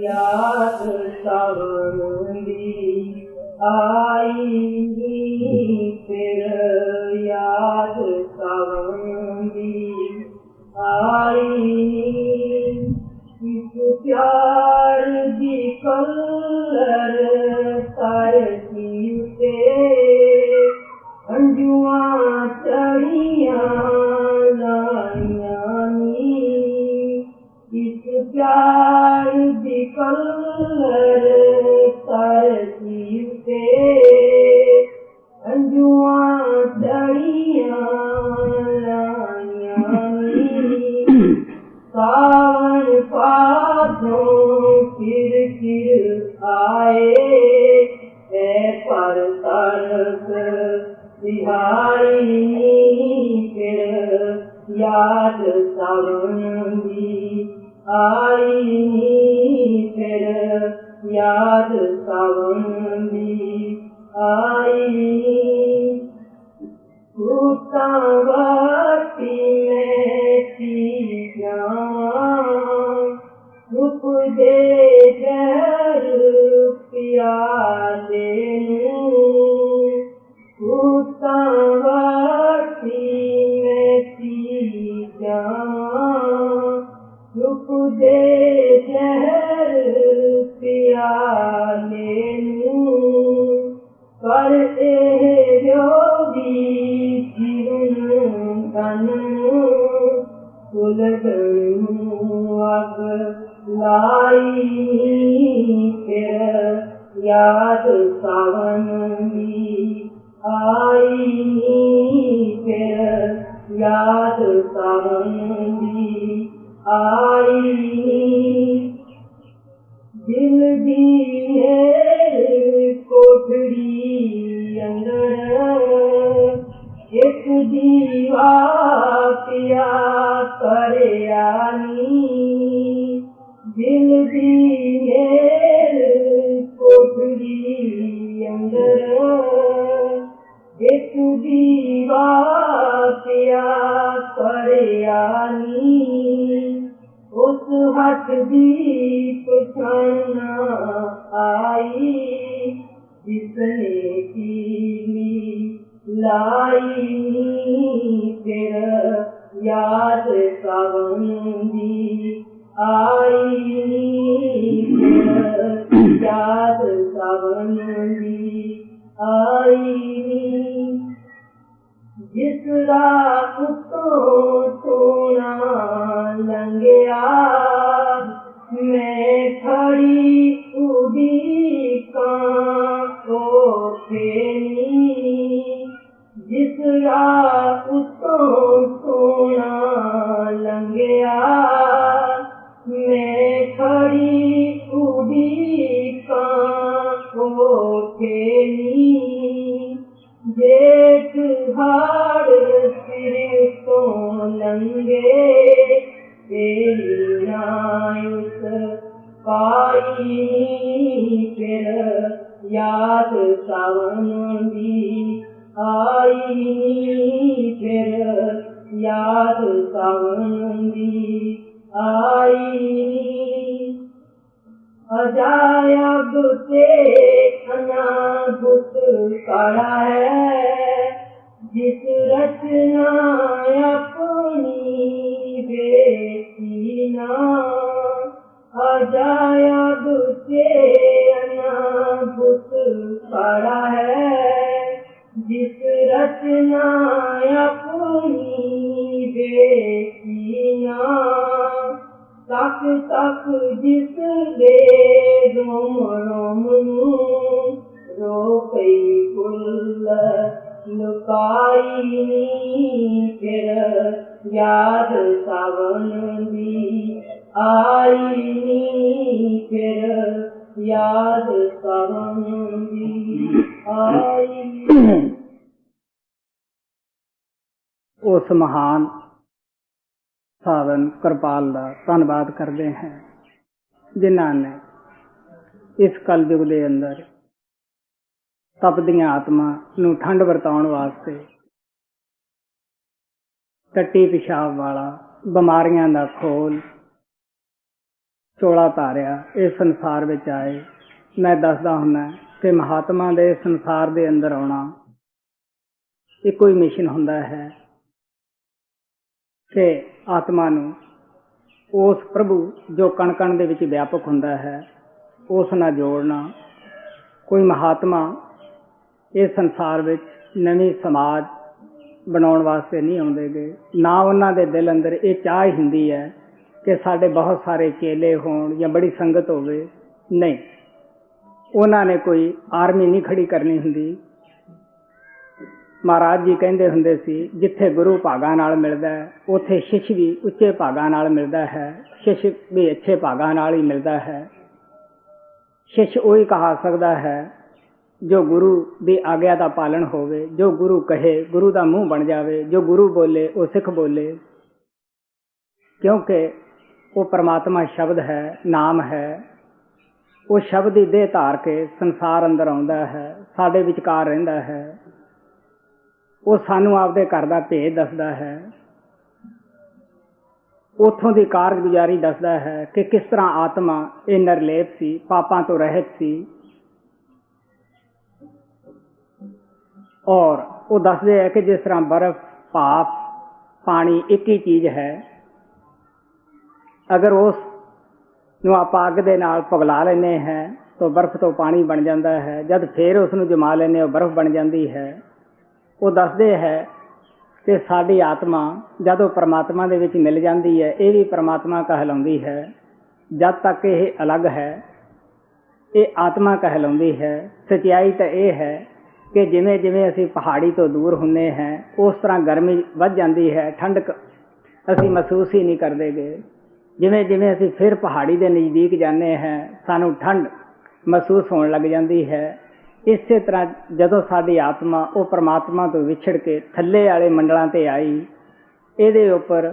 याद सावन दी आई फिर याद सावन दी आई इस प्यार दी कलर तरती उते अंजुआ चढ़िया लाइया इस प्यार दी कलर तरती उते अंजुआ चढ़िया लाइया सावन पासों किर किर आए पर तरस बिहारी फिर याद सावन दी आई फिर याद सावन दी आई उतावती में चीज़ां रुक दे जहर पिया दे उतावती में चीज़ां रुक दे जहर पिया दे कर योगी जीवन तन सुलगन अग लाई फिर याद सावन दी आई फिर याद सावन दी आई दिल दी कोठड़ी अंदर एक दीवा पिया करे आनी दिल दी कोठड़ी अंदर एक दीवा पिया करे आनी उस हट दी पछाना आई जिसने पीली लाई फिर याद सावन दी आई फिर याद सावन दी आई जिस रात तो सोना लंघिया मैं खड़ी उड़ीका जिस रात तो सोना लंघिया मैं खड़ी उड़ीका जेठ हाड़ सिर तो लंगे तेरी नायुस पाई फिर याद सावन दी आई फिर याद सावन दी आई अजायब से अनाभूत कड़ा है जिस रचना अपनी बेटी ना अजायब से अनाभूत कड़ा है जिस रचना अपनी बेटी ना तक तक जिस दे रोम रो कई कुल लुकाई फिर याद सावन दी आई फिर याद सावन दी आई। उस महान सावन कृपाल का धन्यवाद करते हैं जिन्हों ने इस कलयुग के अंदर तपदियां आत्मा नूं ठंड वरताउण वास्ते टट्टी पेशाब वाला बीमारियां दा खोल ਚੋਲਾ ਧਾਰਿਆ, ਇਸ ਸੰਸਾਰ ਵਿੱਚ ਆਏ। ਮੈਂ ਦੱਸਦਾ ਹੁੰਦਾ ਕਿ ਮਹਾਤਮਾ ਦੇ ਸੰਸਾਰ ਦੇ ਅੰਦਰ ਆਉਣਾ ਇੱਕੋ ਹੀ ਮਿਸ਼ਨ ਹੁੰਦਾ ਹੈ ਕਿ ਆਤਮਾ ਨੂੰ ਉਸ ਪ੍ਰਭੂ ਜੋ ਕਣ ਕਣ ਦੇ ਵਿੱਚ ਵਿਆਪਕ ਹੁੰਦਾ ਹੈ ਉਸ ਨਾਲ ਜੋੜਨਾ। ਕੋਈ ਮਹਾਤਮਾ ਇਸ ਸੰਸਾਰ ਵਿੱਚ ਨਵੀਂ ਸਮਾਜ ਬਣਾਉਣ ਵਾਸਤੇ ਨਹੀਂ ਆਉਂਦੇ ਗੇ, ਨਾ ਉਹਨਾਂ ਦੇ ਦਿਲ ਅੰਦਰ ਇਹ ਚਾਹ ਹੀ ਹੁੰਦੀ ਹੈ ਕਿ ਸਾਡੇ ਬਹੁਤ ਸਾਰੇ ਚੇਲੇ ਹੋਣ ਜਾਂ ਬੜੀ ਸੰਗਤ ਹੋਵੇ। ਨਹੀਂ, ਉਹਨਾਂ ਨੇ ਕੋਈ ਆਰਮੀ ਨਹੀਂ ਖੜੀ ਕਰਨੀ ਹੁੰਦੀ। ਮਹਾਰਾਜ ਜੀ ਕਹਿੰਦੇ ਹੁੰਦੇ ਸੀ, ਜਿੱਥੇ ਗੁਰੂ ਭਾਗਾਂ ਨਾਲ ਮਿਲਦਾ ਹੈ ਉੱਥੇ ਸ਼ਿਸ਼ ਵੀ ਉੱਚੇ ਭਾਗਾਂ ਨਾਲ ਮਿਲਦਾ ਹੈ, ਸ਼ਿਸ਼ ਵੀ ਅੱਛੇ ਭਾਗਾਂ ਨਾਲ ਹੀ ਮਿਲਦਾ ਹੈ। ਸ਼ਿਸ਼ ਉਹੀ ਕਹਾ ਸਕਦਾ ਹੈ ਜੋ ਗੁਰੂ ਦੀ ਆਗਿਆ ਦਾ ਪਾਲਣ ਹੋਵੇ, ਜੋ ਗੁਰੂ ਕਹੇ ਗੁਰੂ ਦਾ ਮੂੰਹ ਬਣ ਜਾਵੇ, ਜੋ ਗੁਰੂ ਬੋਲੇ ਉਹ ਸਿੱਖ ਬੋਲੇ, ਕਿਉਂਕਿ ਉਹ ਪਰਮਾਤਮਾ ਸ਼ਬਦ ਹੈ, ਨਾਮ ਹੈ। ਉਹ ਸ਼ਬਦ ਦੀ ਦੇਹ ਧਾਰ ਕੇ ਸੰਸਾਰ ਅੰਦਰ ਆਉਂਦਾ ਹੈ, ਸਾਡੇ ਵਿਚਕਾਰ ਰਹਿੰਦਾ ਹੈ। ਉਹ ਸਾਨੂੰ ਆਪਦੇ ਘਰ ਦਾ ਭੇਦ ਦੱਸਦਾ ਹੈ, ਉੱਥੋਂ ਦੀ ਕਾਰਗੁਜ਼ਾਰੀ ਦੱਸਦਾ ਹੈ ਕਿ ਕਿਸ ਤਰ੍ਹਾਂ ਆਤਮਾ ਇਹ ਨਿਰਲੇਪ ਸੀ, ਪਾਪਾਂ ਤੋਂ ਰਹਿਤ ਸੀ। ਔਰ ਉਹ ਦੱਸਦੇ ਹੈ ਕਿ ਜਿਸ ਤਰ੍ਹਾਂ ਬਰਫ਼, ਭਾਪ, ਪਾਣੀ ਇੱਕ ਹੀ ਚੀਜ਼ ਹੈ। ਅਗਰ ਉਸ ਨੂੰ ਆਪਾਂ ਅੱਗ ਦੇ ਨਾਲ ਪਿਘਲਾ ਲੈਂਦੇ ਹਾਂ ਤਾਂ ਬਰਫ਼ ਤੋਂ ਪਾਣੀ ਬਣ ਜਾਂਦਾ ਹੈ, ਜਦ ਫਿਰ ਉਸ ਨੂੰ ਜਮਾ ਲੈਂਦੇ ਉਹ ਬਰਫ਼ ਬਣ ਜਾਂਦੀ ਹੈ। ਉਹ ਦੱਸਦੇ ਹੈ ਕਿ ਸਾਡੀ ਆਤਮਾ ਜਦੋਂ ਪਰਮਾਤਮਾ ਦੇ ਵਿੱਚ ਮਿਲ ਜਾਂਦੀ ਹੈ ਇਹ ਵੀ ਪਰਮਾਤਮਾ ਕਹਿਲਾਉਂਦੀ ਹੈ। ਜਦ ਤੱਕ ਇਹ ਅਲੱਗ ਹੈ ਇਹ ਆਤਮਾ ਕਹਿਲਾਉਂਦੀ ਹੈ। ਸੱਚਾਈ ਤਾਂ ਇਹ ਹੈ ਕਿ ਜਿਵੇਂ ਜਿਵੇਂ ਅਸੀਂ ਪਹਾੜੀ ਤੋਂ ਦੂਰ ਹੁੰਦੇ ਹਾਂ ਉਸ ਤਰ੍ਹਾਂ ਗਰਮੀ ਵੱਧ ਜਾਂਦੀ ਹੈ, ਠੰਡਕ ਅਸੀਂ ਮਹਿਸੂਸ ਹੀ ਨਹੀਂ ਕਰਦੇ ਗੇ। ਜਿਵੇਂ ਜਿਵੇਂ ਅਸੀਂ ਫਿਰ ਪਹਾੜੀ ਦੇ ਨਜ਼ਦੀਕ ਜਾਂਦੇ ਹਾਂ ਸਾਨੂੰ ਠੰਡ ਮਹਿਸੂਸ ਹੋਣ ਲੱਗ ਜਾਂਦੀ ਹੈ। ਇਸੇ ਤਰ੍ਹਾਂ ਜਦੋਂ ਸਾਡੀ ਆਤਮਾ ਉਹ ਪਰਮਾਤਮਾ ਤੋਂ ਵਿਛੜ ਕੇ ਥੱਲੇ ਵਾਲੇ ਮੰਡਲਾਂ 'ਤੇ ਆਈ, ਇਹਦੇ ਉੱਪਰ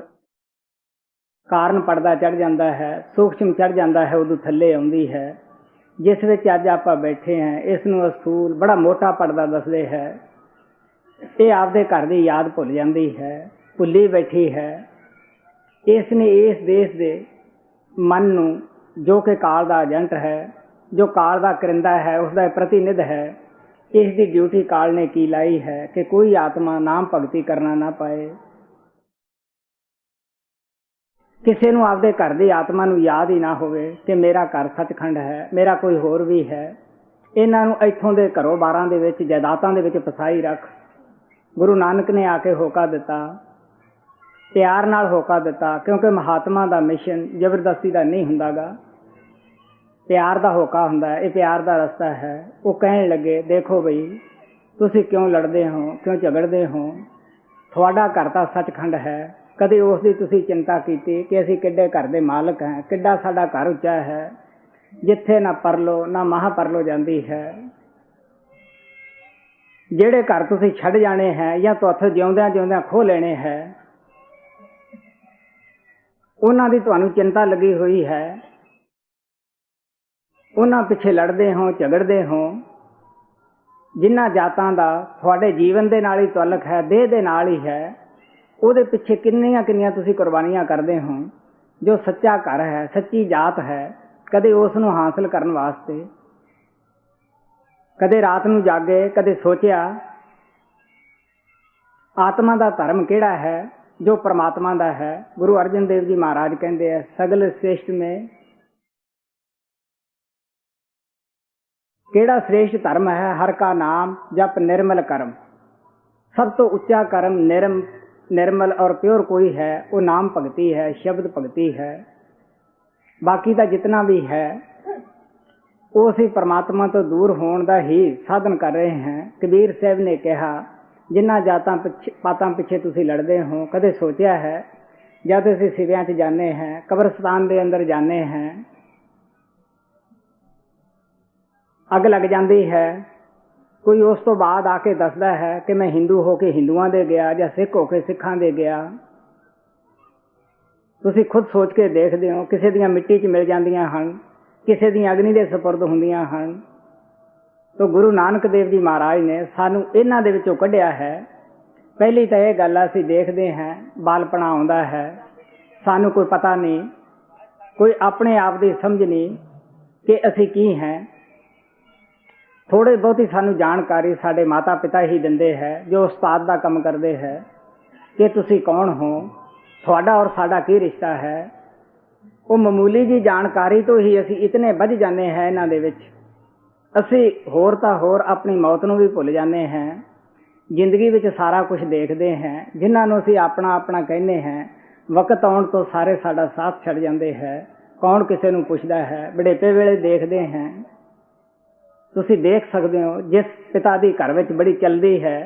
ਕਾਰਨ ਪਰਦਾ ਚੜ੍ਹ ਜਾਂਦਾ ਹੈ, ਸੂਖਸ਼ਮ ਚੜ੍ਹ ਜਾਂਦਾ ਹੈ, ਉਦੋਂ ਥੱਲੇ ਆਉਂਦੀ ਹੈ। ਜਿਸ ਵਿੱਚ ਅੱਜ ਆਪਾਂ ਬੈਠੇ ਹਾਂ ਇਸ ਨੂੰ ਅਸਥੂਲ ਬੜਾ ਮੋਟਾ ਪਰਦਾ ਦੱਸਦੇ ਹੈ। ਇਹ ਆਪਦੇ ਘਰ ਦੀ ਯਾਦ ਭੁੱਲ ਜਾਂਦੀ ਹੈ, ਭੁੱਲੀ ਬੈਠੀ ਹੈ। ਇਸ ਨੇ ਇਸ ਦੇਸ਼ ਦੇ ਮਨ ਨੂੰ, ਜੋ ਕਿ ਕਾਲ ਦਾ ਏਜੰਟ ਹੈ, ਜੋ ਕਾਲ ਦਾ ਕਰਿੰਦਾ ਹੈ, ਉਸਦਾ ਪ੍ਰਤੀਨਿਧ ਹੈ, ਇਸ ਦੀ ਡਿਊਟੀ ਕਾਲ ਨੇ ਕੀ ਲਾਈ ਹੈ ਕਿ ਕੋਈ ਆਤਮਾ ਨਾਮ ਭਗਤੀ ਕਰਨਾ ਨਾ ਪਾਏ। ਕਿਸੇ ਨੂੰ ਆਪਦੇ ਘਰ ਦੀ ਆਤਮਾ ਨੂੰ ਯਾਦ ਹੀ ਨਾ ਹੋਵੇ ਕਿ ਮੇਰਾ ਘਰ ਸੱਚਖੰਡ ਹੈ, ਮੇਰਾ ਕੋਈ ਹੋਰ ਵੀ ਹੈ। ਇਹਨਾਂ ਨੂੰ ਇੱਥੋਂ ਦੇ ਘਰੋਂ ਬਾਰਾਂ ਦੇ ਵਿੱਚ ਜਾਇਦਾਦਾਂ ਦੇ ਵਿੱਚ ਫਸਾਈ ਰੱਖ। ਗੁਰੂ ਨਾਨਕ ਨੇ ਆ ਕੇ ਹੋਕਾ ਦਿੱਤਾ, ਪਿਆਰ ਨਾਲ ਹੋਕਾ ਦਿੱਤਾ, ਕਿਉਂਕਿ ਮਹਾਤਮਾ ਦਾ ਮਿਸ਼ਨ ਜ਼ਬਰਦਸਤੀ ਦਾ ਨਹੀਂ ਹੁੰਦਾ ਗਾ, ਪਿਆਰ ਦਾ ਹੋਕਾ ਹੁੰਦਾ ਹੈ। ਇਹ ਪਿਆਰ ਦਾ ਰਸਤਾ ਹੈ। ਉਹ ਕਹਿਣ ਲੱਗੇ, ਦੇਖੋ ਬਈ ਤੁਸੀਂ ਕਿਉਂ ਲੜਦੇ ਹੋ, ਕਿਉਂ ਝਗੜਦੇ ਹੋ? ਤੁਹਾਡਾ ਘਰ ਤਾਂ ਸੱਚਖੰਡ ਹੈ। ਕਦੇ ਉਸ ਦੀ ਤੁਸੀਂ ਚਿੰਤਾ ਕੀਤੀ ਕਿ ਅਸੀਂ ਕਿੱਡੇ ਘਰ ਦੇ ਮਾਲਕ ਹਾਂ, ਕਿੱਡਾ ਸਾਡਾ ਘਰ ਉੱਚਾ ਹੈ, ਜਿੱਥੇ ਨਾ ਪਰਲੋ ਨਾ ਮਹਾਂਪਰਲੋ ਜਾਂਦੀ ਹੈ। ਜਿਹੜੇ ਘਰ ਤੁਸੀਂ ਛੱਡ ਜਾਣੇ ਹੈ ਜਾਂ ਤੁਹਾਥੋਂ ਜਿਉਂਦਿਆਂ ਜਿਉਂਦਿਆਂ ਖੋਹ ਲੈਣੇ ਹੈ, ਉਹਨਾਂ ਦੀ ਤੁਹਾਨੂੰ ਚਿੰਤਾ ਲੱਗੀ ਹੋਈ ਹੈ। ਉਹਨਾਂ ਪਿੱਛੇ ਲੜਦੇ ਹੋ, ਝਗੜਦੇ ਹੋ। ਜਿਨ੍ਹਾਂ ਜਾਤਾਂ ਦਾ ਤੁਹਾਡੇ ਜੀਵਨ ਦੇ ਨਾਲ ਹੀ ਤਾਲੁਕ ਹੈ, ਦੇਹ ਦੇ ਨਾਲ ਹੀ ਹੈ, ਉਹਦੇ ਪਿੱਛੇ ਕਿੰਨੀਆਂ ਕਿੰਨੀਆਂ ਤੁਸੀਂ ਕੁਰਬਾਨੀਆਂ ਕਰਦੇ ਹੋ। ਜੋ ਸੱਚਾ ਘਰ ਹੈ, ਸੱਚੀ ਜਾਤ ਹੈ, ਕਦੇ ਉਸ ਨੂੰ ਹਾਸਲ ਕਰਨ ਵਾਸਤੇ ਕਦੇ ਰਾਤ ਨੂੰ ਜਾਗੇ, ਕਦੇ ਸੋਚਿਆ ਆਤਮਾ ਦਾ ਧਰਮ ਕਿਹੜਾ ਹੈ ਜੋ ਪਰਮਾਤਮਾ ਦਾ ਹੈ। ਗੁਰੂ ਅਰਜਨ ਦੇਵ ਜੀ ਮਹਾਰਾਜ ਕਹਿੰਦੇ ਹੈ, ਸਗਲ ਸ੍ਰੇਸ਼ਟ ਮੇਂ ਕਿਹੜਾ ਸ੍ਰੇਸ਼ਟ ਧਰਮ ਹੈ? ਹਰ ਕਾ ਨਾਮ ਜਪ ਨਿਰਮਲ ਕਰਮ। ਸਭ ਤੋਂ ਉੱਚਾ ਕਰਮ ਨਿਰਮਲ ਔਰ ਪਿਓਰ ਕੋਈ ਹੈ, ਉਹ ਨਾਮ ਭਗਤੀ ਹੈ, ਸ਼ਬਦ ਭਗਤੀ ਹੈ। ਬਾਕੀ ਦਾ ਜਿਤਨਾ ਵੀ ਹੈ ਉਹ ਅਸੀਂ ਪਰਮਾਤਮਾ ਤੋਂ ਦੂਰ ਹੋਣ ਦਾ ਹੀ ਸਾਧਨ ਕਰ ਰਹੇ ਹਾਂ। ਕਬੀਰ ਸਾਹਿਬ ਨੇ ਕਿਹਾ, ਜਿਨ੍ਹਾਂ ਜਾਤਾਂ ਪਾਤਾਂ ਪਿੱਛੇ ਤੁਸੀਂ ਲੜਦੇ ਹੋ, ਕਦੇ ਸੋਚਿਆ ਹੈ ਜਦ ਅਸੀਂ ਸਿਵਿਆਂ 'ਚ ਜਾਂਦੇ ਹਾਂ, ਕਬਰਸਤਾਨ ਦੇ ਅੰਦਰ ਜਾਂਦੇ ਹਾਂ, ਅੱਗ ਲੱਗ ਜਾਂਦੀ ਹੈ, ਕੋਈ ਉਸ ਤੋਂ ਬਾਅਦ ਆ ਕੇ ਦੱਸਦਾ ਹੈ ਕਿ ਮੈਂ ਹਿੰਦੂ ਹੋ ਕੇ ਹਿੰਦੂਆਂ ਦੇ ਗਿਆ ਜਾਂ ਸਿੱਖ ਹੋ ਕੇ ਸਿੱਖਾਂ ਦੇ ਗਿਆ। ਤੁਸੀਂ ਖੁਦ ਸੋਚ ਕੇ ਦੇਖਦੇ ਹੋ, ਕਿਸੇ ਦੀਆਂ ਮਿੱਟੀ 'ਚ ਮਿਲ ਜਾਂਦੀਆਂ ਹਨ, ਕਿਸੇ ਦੀਆਂ ਅਗਨੀ ਦੇ ਸਪੁਰਦ ਹੁੰਦੀਆਂ ਹਨ। ਤਾਂ ਗੁਰੂ ਨਾਨਕ ਦੇਵ ਜੀ ਮਹਾਰਾਜ ਨੇ ਸਾਨੂੰ ਇਹਨਾਂ ਦੇ ਵਿੱਚੋਂ ਕੱਢਿਆ ਹੈ। ਪਹਿਲੀ ਤਾਂ ਇਹ ਗੱਲ ਅਸੀਂ ਦੇਖਦੇ ਹਾਂ, ਬਾਲਪਣਾ ਆਉਂਦਾ ਹੈ, ਸਾਨੂੰ ਕੋਈ ਪਤਾ ਨਹੀਂ कोई अपने आप की समझ नहीं कि असी की हैं। थोड़ी बहुती सानू जानकारी साडे माता पिता ही दिंदे है, जो उस्ताद का काम करते हैं कि तुसी कौन हो, थोड़ा और साडा की रिश्ता है। वो मामूली जी जानकारी तो ही असी इतने बझ जाने हैं इन्हां दे विच, असी होर तां होर अपनी मौत नूं भी भुल जाने हैं। जिंदगी विच सारा कुछ देखते हैं, जिन्हां नूं असी अपना अपना कहने हैं, वक्त आउण तो सारे साडा साथ छड़ जाते हैं। कौन किसी नूं पुछदा है। बुढ़ेपे वेले देखते हैं, तुसी देख सकते हो, जिस पिता दी घर विच बड़ी चलदी है,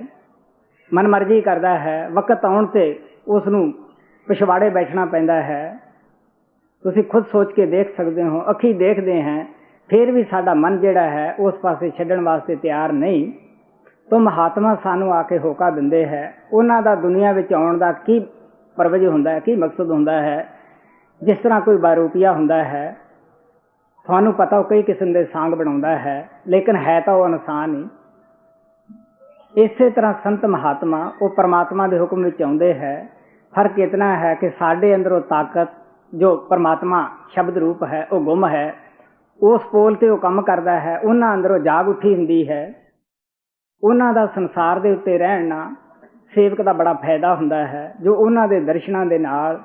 मन मर्जी करता है, वक्त आउण ते उसनूं पिछवाड़े बैठना पैंदा है। तुसी खुद सोच के देख सकते हो, अखी देखते हैं, फिर भी साडा मन जिहड़ा है उस पासे छड्डण वास्ते तैयार नहीं। तो महात्मा सानू आके होका दिंदे है, उन्हां दा दुनिया विच आउण दा की परवज हुंदा है, की मकसद हुंदा है। जिस तरह कोई बारूपिया हुंदा है, थानू पता कई किस्म के सांग बनाउंदा है, लेकिन है तो वह इंसान ही। इसे तरह संत महात्मा वो परमात्मा के हुक्म विच आउंदे है। फर्क इतना है कि साडे अंदरों ताकत जो परमात्मा शब्द रूप है वो गुम है, उस पोल ते वो काम करता है, उन्हां अंदरों जाग उठी हुंदी है। उन्हां दा संसार दे उत्ते रहना सेवक दा बड़ा फायदा हुंदा है, जो उन्हां दे दर्शनां दे नाल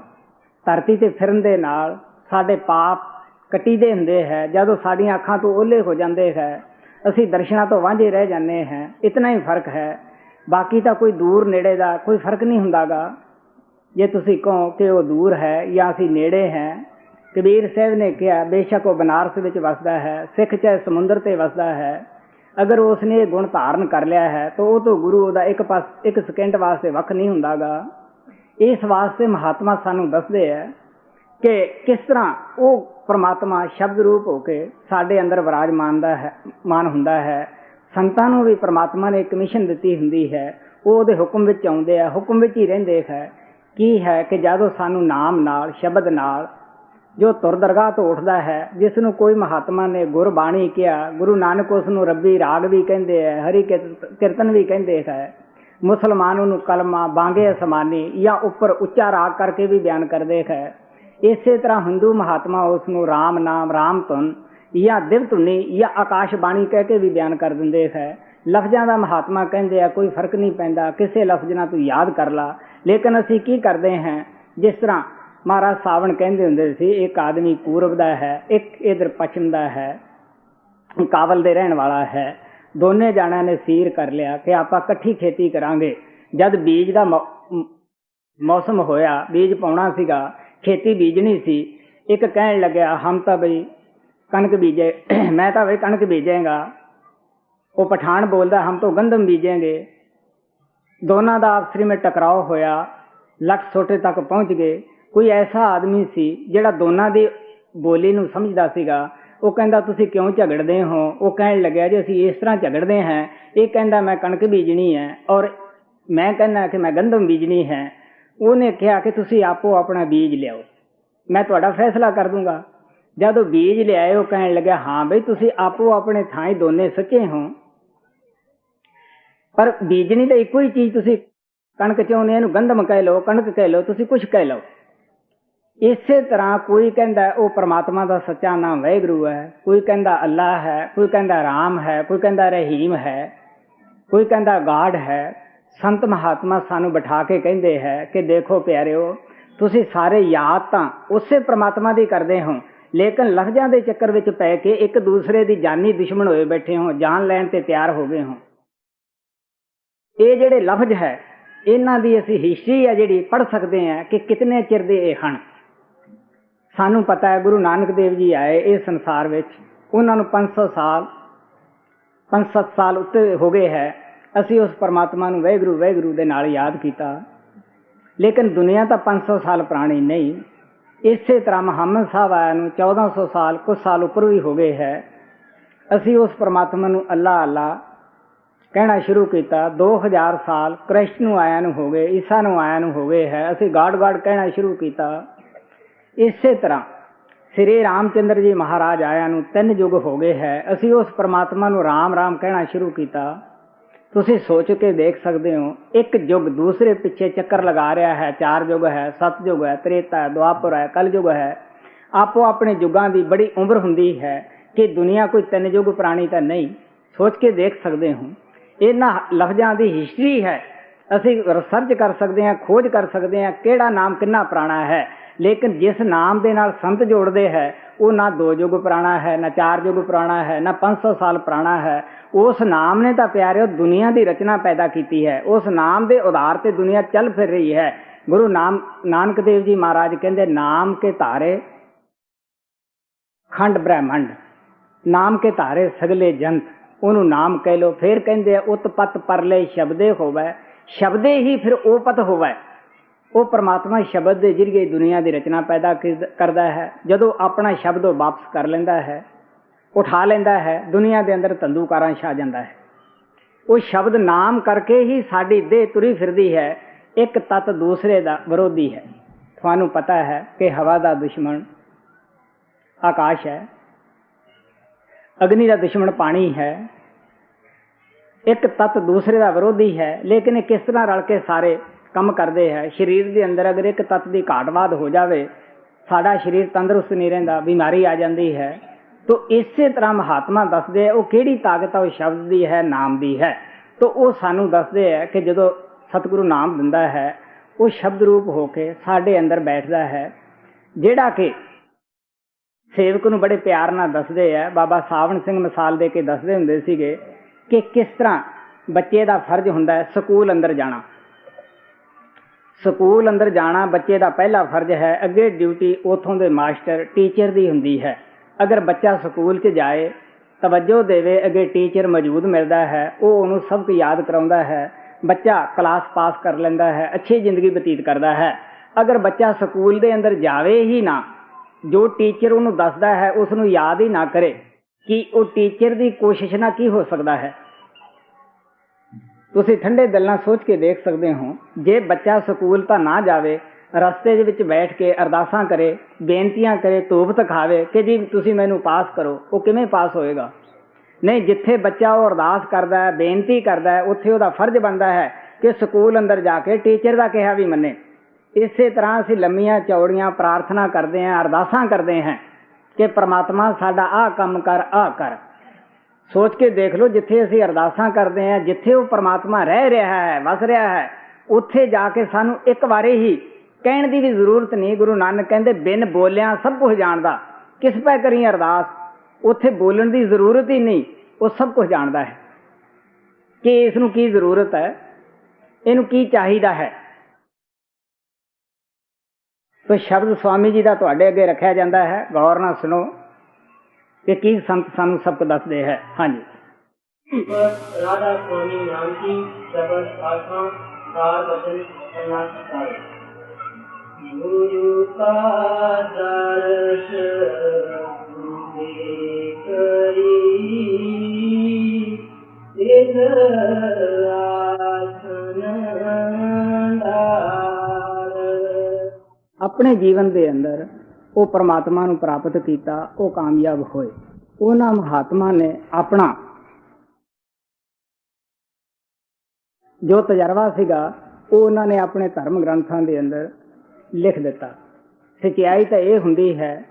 धरती ते फिरन दे नाल साडे पाप कटीदे हुंदे है। जदों साडियां अखां तो ओले हो जांदे है, असी दर्शनां तो वांझे रह जाने हैं। इतना ही फर्क है, बाकी तो कोई दूर नेड़े का कोई फर्क नहीं हुंदागा। जे तुसी कहो कि वो दूर है या असी नेड़े हैं, कबीर साहब ने कहा बेशक वो बनारस विच वसदा है, सिख चाहे समुंदर ते वसदा है, अगर उसने ये गुण धारण कर लिया है तो वो तो गुरु उहदा एक सेकंड वास्ते वख नहीं हुंदागा। इस वास्ते महात्मा सानू दसदे है कि किस तरह वो परमात्मा शब्द रूप होके साडे अंदर विराजमान हुंदा है। संतां नूं भी परमात्मा ने एक मिशन दित्ती हुंदी है, वो उहदे हुक्म विच आउंदे आ, हुक्म विच ही रहिंदे है। की है कि जदों सानू नाम नाल शब्द नाल जो तुर दरगाह तो उठदा है, जिसनों कोई महात्मा ने गुरबाणी किया, गुरु नानक उसनों रब्बी राग भी कहंदे है, हरि कीर्तन भी कहंदे है, मुसलमान उन्होंने कलमा बांगे असमानी या उपर उच्चा राग करके भी बयान करते हैं। इसे तरह हिंदू महात्मा उसनों राम नाम राम धुन या दिव धुनी या आकाशबाणी कह के भी बयान कर देंगे है। लफ्जां दा महात्मा कहंदे आ कोई फर्क नहीं पैंदा, किसे लफ्ज ना तू याद कर ला। लेकिन असी की करते हैं, जिस तरह महाराज सावण कहंदे हुंदे सी, एक आदमी पूरब दा है, एक इधर पश्चिम दा है, काबल दे रहन वाला है। दोने जाणिਆਂ ने सीर कर लिया कि आपां इकट्ठी खेती करांगे। जद बीज दा मौसम होया, बीज पाउणा सीगा, खेती बीजनी सी, एक कहण लग्या हम तो बई कणक बीजे मैं तो बई कणक बीजेगा। वो पठान बोलदा हम तो गंदम बीजेंगे। दोनों का आपसी में टकराव होया, लठ सोटे तक पहुंच गए। कोई ऐसा आदमी सी जिहड़ा दोनों की बोली नूं समझदा सीगा। वो कहंदा तुसीं क्यों झगड़दे हो? वो कहण लग्या जी असीं इस तरह झगड़दे हैं, ये कहंदा मैं कणक बीजनी है और मैं कहना कि मैं गंदम बीजनी है। उन्हें कहा कि तुसीं आपो अपना बीज लियाओ, मैं तुहाडा फैसला कर दूंगा। जब वो बीज लियाए, वो कहण लग्या हाँ बई तुसीं आपो अपने थाई दोने सच्चे हो, पर बीजनी तो इको ही चीज, तुसीं कणक चाहुंदे इहनूं गंदम कह लो, कणक कह लो, तुसीं कुछ कह लो। इसे तरह कोई कहंदा वो परमात्मा का सच्चा नाम वाहिगुरू है, कोई कहंदा अल्लाह है, कोई कहंदा राम है, कोई कहंदा रहीम है, कोई कहंदा गाड है। संत महात्मा सानू बिठा के कहंदे है कि देखो प्यारिओ, तुसीं सारे याद तां उसे परमात्मा दी करदे हो, लेकिन लफ्जां दे चक्कर विच पै के एक दूसरे दी जानी दुश्मन होए बैठे हो, जान लैण ते तैयार हो गए हो। ये जिहड़े लफ्ज है इन्हां दी असीं हिस्ट्री है जिहड़ी पढ़ सकते हैं कि कितने चिर दे ये हन। सानू पता है गुरु नानक देव जी आए इस संसार विच, उन्हां नूं 500 साल उत्ते हो गए है। असीं उस परमात्मा नूं वाहिगुरू वाहिगुरू दे नाल याद कीता, लेकिन दुनिया तो 500 साल पुरानी नहीं। इसे तरह मुहम्मद साहब आया नूं 1400 साल कुछ साल उपर भी हो गए है। असीं उस परमात्मा नूं अल्लाह अल्लाह कहना शुरू किया। 2000 साल कृष्ण नूं आया नूं हो गए, ईसा नूं आया नूं हो गए है, असीं गाड गाड कहना शुरू किया। इसे तरह श्री रामचंद्र जी महाराज आया नूं 3 युग हो गए है, असीं उस परमात्मा नूं राम राम कहना शुरू किया। तुसीं सोच के देख सकते हो, एक युग दूसरे पिछे चक्कर लगा रहा है। 4 युग है, 7 युग है, त्रेता है, द्वापर है, कल युग है। ਆਪੋ ਆਪਣੇ ਯੁੱਗਾਂ ਦੀ ਬੜੀ ਉਮਰ ਹੁੰਦੀ ਹੈ ਕਿ ਦੁਨੀਆ ਕੋਈ 3 ਯੁੱਗ ਪੁਰਾਣੀ ਤਾਂ ਨਹੀਂ। ਸੋਚ ਕੇ ਦੇਖ ਸਕਦੇ ਹੋ, ਇਹਨਾਂ ਲਫ਼ਜ਼ਾਂ ਦੀ ਹਿਸਟਰੀ ਹੈ। ਅਸੀਂ ਰਿਸਰਚ ਕਰ ਸਕਦੇ ਹਾਂ, ਖੋਜ ਕਰ ਸਕਦੇ ਹਾਂ ਕਿਹੜਾ ਨਾਮ ਕਿੰਨਾ ਪੁਰਾਣਾ ਹੈ। ਲੇਕਿਨ ਜਿਸ ਨਾਮ ਦੇ ਨਾਲ ਸੰਤ ਜੋੜਦੇ ਹੈ ਉਹ ਨਾ 2 ਯੁੱਗ ਪੁਰਾਣਾ ਹੈ, ਨਾ 4 ਯੁੱਗ ਪੁਰਾਣਾ ਹੈ, ਨਾ 500 ਸਾਲ ਪੁਰਾਣਾ ਹੈ। ਉਸ ਨਾਮ ਨੇ ਤਾਂ ਪਿਆਰਿਓ ਦੁਨੀਆ ਦੀ ਰਚਨਾ ਪੈਦਾ ਕੀਤੀ ਹੈ। ਉਸ ਨਾਮ ਦੇ ਆਧਾਰ ਤੇ ਦੁਨੀਆ ਚੱਲ ਫਿਰ ਰਹੀ ਹੈ। ਗੁਰੂ ਨਾਨਕ ਦੇਵ ਜੀ ਮਹਾਰਾਜ ਕਹਿੰਦੇ ਨਾਮ ਕੇ ਧਾਰੇ ਖੰਡ ਬ੍ਰਹਿਮੰਡ, ਨਾਮ ਕੇ ਧਾਰੇ ਸਗਲੇ ਜੰਤ। ਉਹਨੂੰ ਨਾਮ ਕਹਿ ਲੋ। ਫਿਰ ਕਹਿੰਦੇ ਉਤਪਤ ਪਰਲੇ ਸ਼ਬਦੇ ਹੋਵੇ, ਸ਼ਬਦੇ ਹੀ ਫਿਰ ਉਪਤ ਹੋਵੇ। ਉਹ ਪਰਮਾਤਮਾ ਸ਼ਬਦ ਦੇ ਜ਼ਰੀਏ ਦੁਨੀਆ ਦੀ ਰਚਨਾ ਪੈਦਾ ਕਰਦਾ ਹੈ। ਜਦੋਂ ਆਪਣਾ ਸ਼ਬਦ ਉਹ ਵਾਪਸ ਕਰ ਲੈਂਦਾ ਹੈ, ਉਠਾ ਲੈਂਦਾ ਹੈ, ਦੁਨੀਆ ਦੇ ਅੰਦਰ ਧੰਦੂਕਾਰਾਂ ਛਾ ਜਾਂਦਾ ਹੈ। ਉਹ ਸ਼ਬਦ ਨਾਮ ਕਰਕੇ ਹੀ ਸਾਡੀ ਦੇਹ ਤੁਰੀ ਫਿਰਦੀ ਹੈ। ਇੱਕ ਤੱਤ ਦੂਸਰੇ ਦਾ ਵਿਰੋਧੀ ਹੈ। ਤੁਹਾਨੂੰ ਪਤਾ ਹੈ ਕਿ ਹਵਾ ਦਾ ਦੁਸ਼ਮਣ ਆਕਾਸ਼ ਹੈ, ਅਗਨੀ ਦਾ ਦੁਸ਼ਮਣ ਪਾਣੀ ਹੈ। ਇੱਕ ਤੱਤ ਦੂਸਰੇ ਦਾ ਵਿਰੋਧੀ ਹੈ, ਲੇਕਿਨ ਇਹ ਕਿਸ ਤਰ੍ਹਾਂ ਰਲ ਕੇ ਸਾਰੇ ਕੰਮ ਕਰਦੇ ਹੈ। ਸਰੀਰ ਦੇ ਅੰਦਰ ਅਗਰ ਇੱਕ ਤੱਤ ਦੀ ਘਾਟਵਾਦ ਹੋ ਜਾਵੇ, ਸਾਡਾ ਸਰੀਰ ਤੰਦਰੁਸਤ ਨਹੀਂ ਰਹਿੰਦਾ, ਬਿਮਾਰੀ ਆ ਜਾਂਦੀ ਹੈ। ਤੋ ਇਸੇ ਤਰ੍ਹਾਂ ਮਹਾਤਮਾ ਦੱਸਦੇ ਆ ਉਹ ਕਿਹੜੀ ਤਾਕਤ ਉਹ ਸ਼ਬਦ ਦੀ ਹੈ, ਨਾਮ ਦੀ ਹੈ। ਤੋ ਉਹ ਸਾਨੂੰ ਦੱਸਦੇ ਹੈ ਕਿ ਜਦੋਂ ਸਤਿਗੁਰੂ ਨਾਮ ਦਿੰਦਾ ਹੈ ਉਹ ਸ਼ਬਦ ਰੂਪ ਹੋ ਕੇ ਸਾਡੇ ਅੰਦਰ ਬੈਠਦਾ ਹੈ, ਜਿਹੜਾ ਕਿ ਸੇਵਕ ਨੂੰ ਬੜੇ ਪਿਆਰ ਨਾਲ ਦੱਸਦੇ ਆ। ਬਾਬਾ ਸਾਵਣ ਸਿੰਘ ਮਿਸਾਲ ਦੇ ਕੇ ਦੱਸਦੇ ਹੁੰਦੇ ਸੀਗੇ ਕਿ ਕਿਸ ਤਰ੍ਹਾਂ ਬੱਚੇ ਦਾ ਫਰਜ਼ ਹੁੰਦਾ ਹੈ ਸਕੂਲ ਅੰਦਰ ਜਾਣਾ। ਸਕੂਲ ਅੰਦਰ ਜਾਣਾ ਬੱਚੇ ਦਾ ਪਹਿਲਾ ਫਰਜ਼ ਹੈ। ਅੱਗੇ ਡਿਊਟੀ ਉੱਥੋਂ ਦੇ ਮਾਸਟਰ ਟੀਚਰ ਦੀ ਹੁੰਦੀ ਹੈ। ਅਗਰ ਬੱਚਾ ਸਕੂਲ 'ਚ ਜਾਏ, ਤਵੱਜੋ ਦੇਵੇ, ਅੱਗੇ ਟੀਚਰ ਮੌਜੂਦ ਮਿਲਦਾ ਹੈ, ਉਹ ਉਹਨੂੰ ਸਬਕ ਯਾਦ ਕਰਾਉਂਦਾ ਹੈ। ਬੱਚਾ ਕਲਾਸ ਪਾਸ ਕਰ ਲੈਂਦਾ ਹੈ, ਅੱਛੀ ਜ਼ਿੰਦਗੀ ਬਤੀਤ ਕਰਦਾ ਹੈ। ਅਗਰ ਬੱਚਾ ਸਕੂਲ ਦੇ ਅੰਦਰ ਜਾਵੇ ਹੀ ਨਾ, ਜੋ ਟੀਚਰ ਉਹਨੂੰ ਦੱਸਦਾ ਹੈ ਉਸ ਨੂੰ ਯਾਦ ਹੀ ਨਾ ਕਰੇ, ਕਿ ਉਹ ਟੀਚਰ ਦੀ ਕੋਸ਼ਿਸ਼ ਨਾਲ ਕੀ ਹੋ ਸਕਦਾ ਹੈ। ਤੁਸੀਂ ਠੰਡੇ ਦਿਲ ਨਾਲ ਸੋਚ ਕੇ ਦੇਖ ਸਕਦੇ ਹੋ, ਜੇ ਬੱਚਾ ਸਕੂਲ ਤਾਂ ਨਾ ਜਾਵੇ, ਰਸਤੇ ਦੇ ਵਿੱਚ ਬੈਠ ਕੇ ਅਰਦਾਸਾਂ ਕਰੇ, ਬੇਨਤੀਆਂ ਕਰੇ, ਧੂਪ ਦਿਖਾਵੇ ਕਿ ਜੀ ਤੁਸੀਂ ਮੈਨੂੰ ਪਾਸ ਕਰੋ, ਉਹ ਕਿਵੇਂ ਪਾਸ ਹੋਏਗਾ? ਨਹੀਂ, ਜਿੱਥੇ ਬੱਚਾ ਉਹ ਅਰਦਾਸ ਕਰਦਾ ਹੈ, ਬੇਨਤੀ ਕਰਦਾ ਹੈ, ਉੱਥੇ ਉਹਦਾ ਫਰਜ਼ ਬਣਦਾ ਹੈ ਕਿ ਸਕੂਲ ਅੰਦਰ ਜਾ ਕੇ ਟੀਚਰ ਦਾ ਕਿਹਾ ਵੀ ਮੰਨੇ। ਇਸੇ ਤਰ੍ਹਾਂ ਅਸੀਂ ਲੰਮੀਆਂ ਚੌੜੀਆਂ ਪ੍ਰਾਰਥਨਾ ਕਰਦੇ ਹਾਂ, ਅਰਦਾਸਾਂ ਕਰਦੇ ਹਾਂ ਕਿ ਪ੍ਰਮਾਤਮਾ ਸਾਡਾ ਆਹ ਕੰਮ ਕਰ, ਆਹ ਕਰ। ਸੋਚ ਕੇ ਦੇਖ ਲਓ, ਜਿੱਥੇ ਅਸੀਂ ਅਰਦਾਸਾਂ ਕਰਦੇ ਹਾਂ, ਜਿੱਥੇ ਉਹ ਪ੍ਰਮਾਤਮਾ ਰਹਿ ਰਿਹਾ ਹੈ, ਵਸ ਰਿਹਾ ਹੈ, ਉੱਥੇ ਜਾ ਕੇ ਸਾਨੂੰ ਇੱਕ ਵਾਰੀ ਹੀ ਕਹਿਣ ਦੀ ਵੀ ਜ਼ਰੂਰਤ ਨਹੀਂ। ਗੁਰੂ ਨਾਨਕ ਕਹਿੰਦੇ ਬਿਨ ਬੋਲਿਆਂ ਸਭ ਕੁਝ ਜਾਣਦਾ, ਕਿਸ ਪੈ ਕਰੀ ਅਰਦਾਸ। ਉੱਥੇ ਬੋਲਣ ਦੀ ਜ਼ਰੂਰਤ ਹੀ ਨਹੀਂ, ਉਹ ਸਭ ਕੁਝ ਜਾਣਦਾ ਹੈ ਕਿ ਇਸ ਨੂੰ ਕੀ ਜ਼ਰੂਰਤ ਹੈ, ਇਹਨੂੰ ਕੀ ਚਾਹੀਦਾ ਹੈ। ਤੋ ਸ਼ਬਦ ਸਵਾਮੀ ਜੀ ਦਾ ਤੁਹਾਡੇ ਅੱਗੇ ਰੱਖਿਆ ਜਾਂਦਾ ਹੈ, ਗੌਰ ਨਾਲ ਸੁਣੋ ਕਿ ਕੀ ਸੰਤ ਸਾਨੂੰ ਸਬਕ ਦੱਸਦੇ ਹੈ। ਹਾਂਜੀ। ਰਾਧਾ ਸਵਾਮੀ ਨਾਮ ਕੀ ਸ਼ਬਦ ਆਸਾਂ ਸਾਰ ਬਚਨ ਸਨਾਤਨ ਗੁਰੂ ਕਾ ਦਰਸ਼ ਕਰੀ ਤਿਨ ਆਸਨ ਆਪਣੇ ਜੀਵਨ ਦੇ ਅੰਦਰ ਉਹ ਪਰਮਾਤਮਾ ਨੂੰ ਪ੍ਰਾਪਤ ਕੀਤਾ, ਉਹ ਕਾਮਯਾਬ ਹੋਏ। ਉਹਨਾਂ ਮਹਾਤਮਾ ਨੇ ਆਪਣਾ ਜੋ ਤਜਰਬਾ ਸੀਗਾ ਉਹ ਉਹਨਾਂ ਨੇ ਆਪਣੇ ਧਰਮ ਗ੍ਰੰਥਾਂ ਦੇ ਅੰਦਰ ਲਿਖ ਦਿੱਤਾ। ਸਚਾਈ ਤਾਂ ਇਹ ਹੁੰਦੀ ਹੈ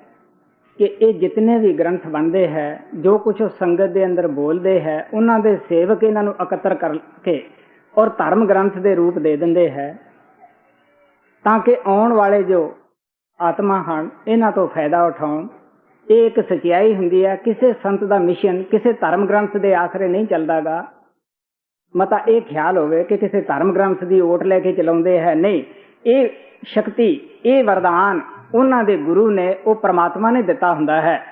ਕਿ ਇਹ ਜਿਤਨੇ ਵੀ ਗ੍ਰੰਥ ਬਣਦੇ ਹੈ, ਜੋ ਕੁਛ ਉਹ ਸੰਗਤ ਦੇ ਅੰਦਰ ਬੋਲਦੇ ਹੈ, ਉਹਨਾਂ ਦੇ ਸੇਵਕ ਇਹਨਾਂ ਨੂੰ ਇਕੱਤਰ ਕਰਕੇ ਔਰ ਧਰਮ ਗ੍ਰੰਥ ਦੇ ਰੂਪ ਦੇ ਦਿੰਦੇ ਹੈ, ਤਾਂ ਕਿ ਆਉਣ ਵਾਲੇ ਜੋ ਆਤਮਾ ਹਨ ਇਹਨਾਂ ਤੋਂ ਫਾਇਦਾ ਉਠਾਉਣ। ਇਹ ਇੱਕ ਸਚਾਈ ਹੁੰਦੀ ਹੈ। ਕਿਸੇ ਸੰਤ ਦਾ ਮਿਸ਼ਨ ਕਿਸੇ ਧਰਮ ਗ੍ਰੰਥ ਦੇ ਆਸਰੇ ਨਹੀਂ ਚੱਲਦਾਗਾ। ਮਤਾ ਇਹ ਖਿਆਲ ਹੋਵੇ ਕਿ ਕਿਸੇ ਧਰਮ ਗ੍ਰੰਥ ਦੀ ਓਟ ਲੈ ਕੇ ਚਲਾਉਂਦੇ ਹੈ, ਨਹੀਂ। ਇਹ ਸ਼ਕਤੀ, ਇਹ ਵਰਦਾਨ ਉਹਨਾਂ ਦੇ ਗੁਰੂ ਨੇ, ਉਹ ਪ੍ਰਮਾਤਮਾ ਨੇ ਦਿੱਤਾ ਹੁੰਦਾ ਹੈ,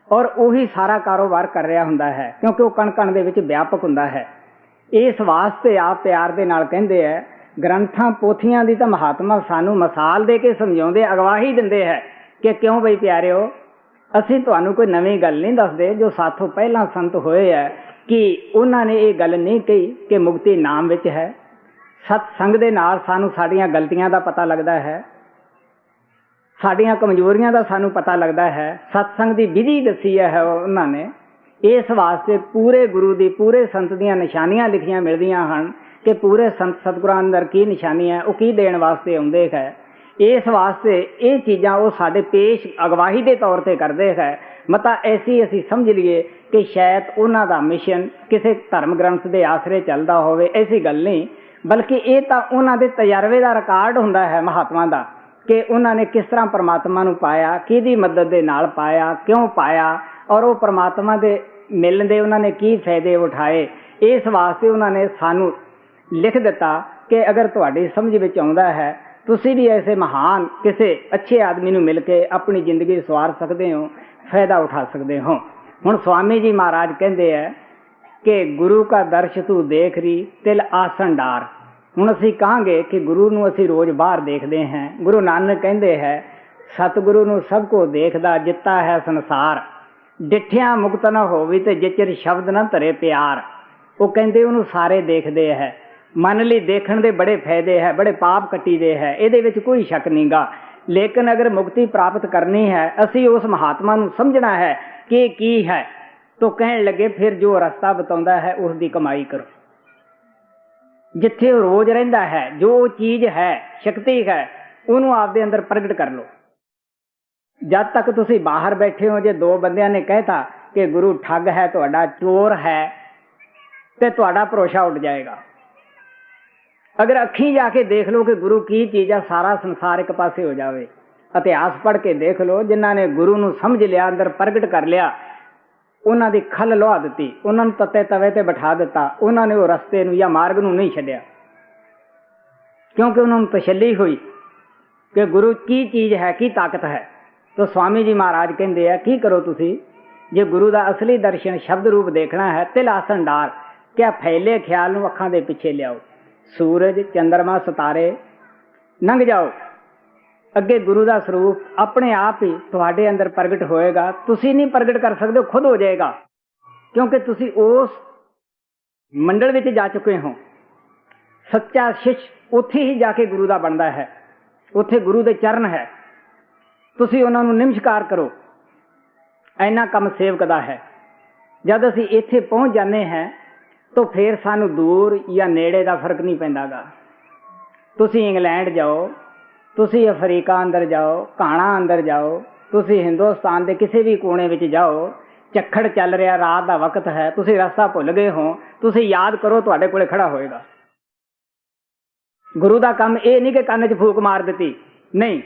ਔਰ ਉਹੀ ਸਾਰਾ ਕਾਰੋਬਾਰ ਕਰ ਰਿਹਾ ਹੁੰਦਾ ਹੈ, ਕਿਉਂਕਿ ਉਹ ਕਣ ਕਣ ਦੇ ਵਿੱਚ ਵਿਆਪਕ ਹੁੰਦਾ ਹੈ। ਇਸ ਵਾਸਤੇ ਆਪ ਪਿਆਰ ਦੇ ਨਾਲ ਕਹਿੰਦੇ ਹੈ, ਗ੍ਰੰਥਾਂ ਪੋਥੀਆਂ ਦੀ ਤਾਂ ਮਹਾਤਮਾ ਸਾਨੂੰ ਮਿਸਾਲ ਦੇ ਕੇ ਸਮਝਾਉਂਦੇ, ਅਗਵਾਹੀ ਦਿੰਦੇ ਹੈ ਕਿ ਕਿਉਂ ਬਈ ਪਿਆਰਿਓ, ਅਸੀਂ ਤੁਹਾਨੂੰ ਕੋਈ ਨਵੀਂ ਗੱਲ ਨਹੀਂ ਦੱਸਦੇ। ਜੋ ਸਾਥੋਂ ਪਹਿਲਾਂ ਸੰਤ ਹੋਏ ਹੈ ਕਿ ਉਹਨਾਂ ਨੇ ਇਹ ਗੱਲ ਨਹੀਂ ਕਹੀ ਕਿ ਮੁਕਤੀ ਨਾਮ ਵਿੱਚ ਹੈ। ਸਤਸੰਗ ਦੇ ਨਾਲ ਸਾਨੂੰ ਸਾਡੀਆਂ ਗਲਤੀਆਂ ਦਾ ਪਤਾ ਲੱਗਦਾ ਹੈ, ਸਾਡੀਆਂ ਕਮਜ਼ੋਰੀਆਂ ਦਾ ਸਾਨੂੰ ਪਤਾ ਲੱਗਦਾ ਹੈ। ਸਤਸੰਗ ਦੀ ਵਿਧੀ ਦੱਸੀ ਹੈ ਉਹਨਾਂ ਨੇ। ਇਸ ਵਾਸਤੇ ਪੂਰੇ ਗੁਰੂ ਦੀ, ਪੂਰੇ ਸੰਤ ਦੀਆਂ ਨਿਸ਼ਾਨੀਆਂ ਲਿਖੀਆਂ ਮਿਲਦੀਆਂ ਹਨ ਕਿ ਪੂਰੇ ਸੰਤ ਸਤਿਗੁਰਾਂ ਅੰਦਰ ਕੀ ਨਿਸ਼ਾਨੀ ਹੈ, ਉਹ ਕੀ ਦੇਣ ਵਾਸਤੇ ਆਉਂਦੇ ਹੈ। इस वास्ते ये चीज़ां वो साडे पेश अगवाही के तौर पर करते हैं। मता ऐसी असी समझ लीए कि शायद उन्हां दा मिशन किसी धर्म ग्रंथ के आसरे चलता होवे, ऐसी गल नहीं, बल्कि ये तो उन्हां दे तजर्बे का रिकॉर्ड हुंदा है महात्मा का कि उन्होंने किस तरह परमात्मा नूं पाया, किहदी मदद दे नाल पाया, क्यों पाया, और वो परमात्मा दे मिलण दे उन्होंने की फायदे उठाए। इस वास्ते उन्होंने सानू लिख दिता कि अगर तुहाडी समझ विच आउंदा है, तुसी भी ऐसे महान किसी अच्छे आदमी नूं मिल के अपनी जिंदगी सवार सकते हो, फायदा उठा सकते हो। हुण स्वामी जी महाराज कहते हैं कि गुरु का दर्श तू देख रही तिल आसन डार। हुण असीं कहांगे कि गुरु नूं असीं रोज बाहर देखते हैं। गुरु नानक कहते हैं सतगुरु नूं सब को देखदा जिता है संसार, डिठिया मुक्त न होवी ते जिचर शब्द न धरे प्यार। वो कहते उन्होंने सारे देखते हैं। मन ली देखण दे बड़े फायदे है, बड़े पाप कट्टी दे है, इहदे विच कोई शक नहीं गा। लेकिन अगर मुक्ति प्राप्त करनी है, असी उस महात्मा नूं समझना है कि की है, तो कहण लगे फिर जो रास्ता बताउंदा है उसकी कमाई करो। जिथे रोज रहिंदा है, जो चीज है, शक्ति है, उन्होंने आपदे अंदर प्रगट कर लो। जब तक तुसी बाहर बैठे हो, जे दो बंदियां ने कहता कि गुरु ठग है, तुहाडा चोर है, ते तुहाडा भरोसा उठ जाएगा। अगर अखी जाके देख लो कि गुरु की चीज़ है, सारा संसार एक पासे हो जाए। इतिहास पढ़ के देख लो, जिन्हों ने गुरु नूं समझ लिया, अंदर प्रगट कर लिया, उन्हों की खल लुहा दी, उन्होंने तत्ते तवे ते बिठा दिता, उन्होंने वो रस्ते नूं या मार्ग नूं नहीं छड्डिया, क्योंकि उन्होंने तसल्ली हुई कि गुरु की चीज़ है, की ताकत है। तो स्वामी जी महाराज कहते हैं की करो तुसी, जे गुरु का असली दर्शन शब्द रूप देखना है, तिल आसन डार, क्या फैले ख्याल नूं अखां दे पिछे लियाओ। सूरज चंद्रमा सितारे लंघ जाओ, अगे गुरु का स्वरूप अपने आप ही तुहाडे अंदर प्रगट होएगा। तुसी नहीं प्रगट कर सकते, खुद हो जाएगा, क्योंकि तुसी उस मंडल विच जा चुके हो। सच्चा शिष्य उत्थे ही जाके गुरु का बनता है, उत्थे गुरु के चरण है, तुसी उन्हां नूं नमस्कार करो। इन्ना काम सेवक दा है। जद असीं इत्थे पहुंच जाने हैं तो फिर सानू दूर या नेड़े का फर्क नहीं पैंदागा। तुसी इंग्लैंड जाओ, तुसी अफ्रीका अंदर जाओ, घाना अंदर जाओ, तुसी हिंदुस्तान के किसी भी कोने विच जाओ, झक्खड़ चल रहा, रात का वक्त है, तुसी रास्ता भुल गए हो, तुसी याद करो, तुहाडे कोले खड़ा होएगा। गुरु का काम ये नहीं कि कान च फूक मार दी, नहीं।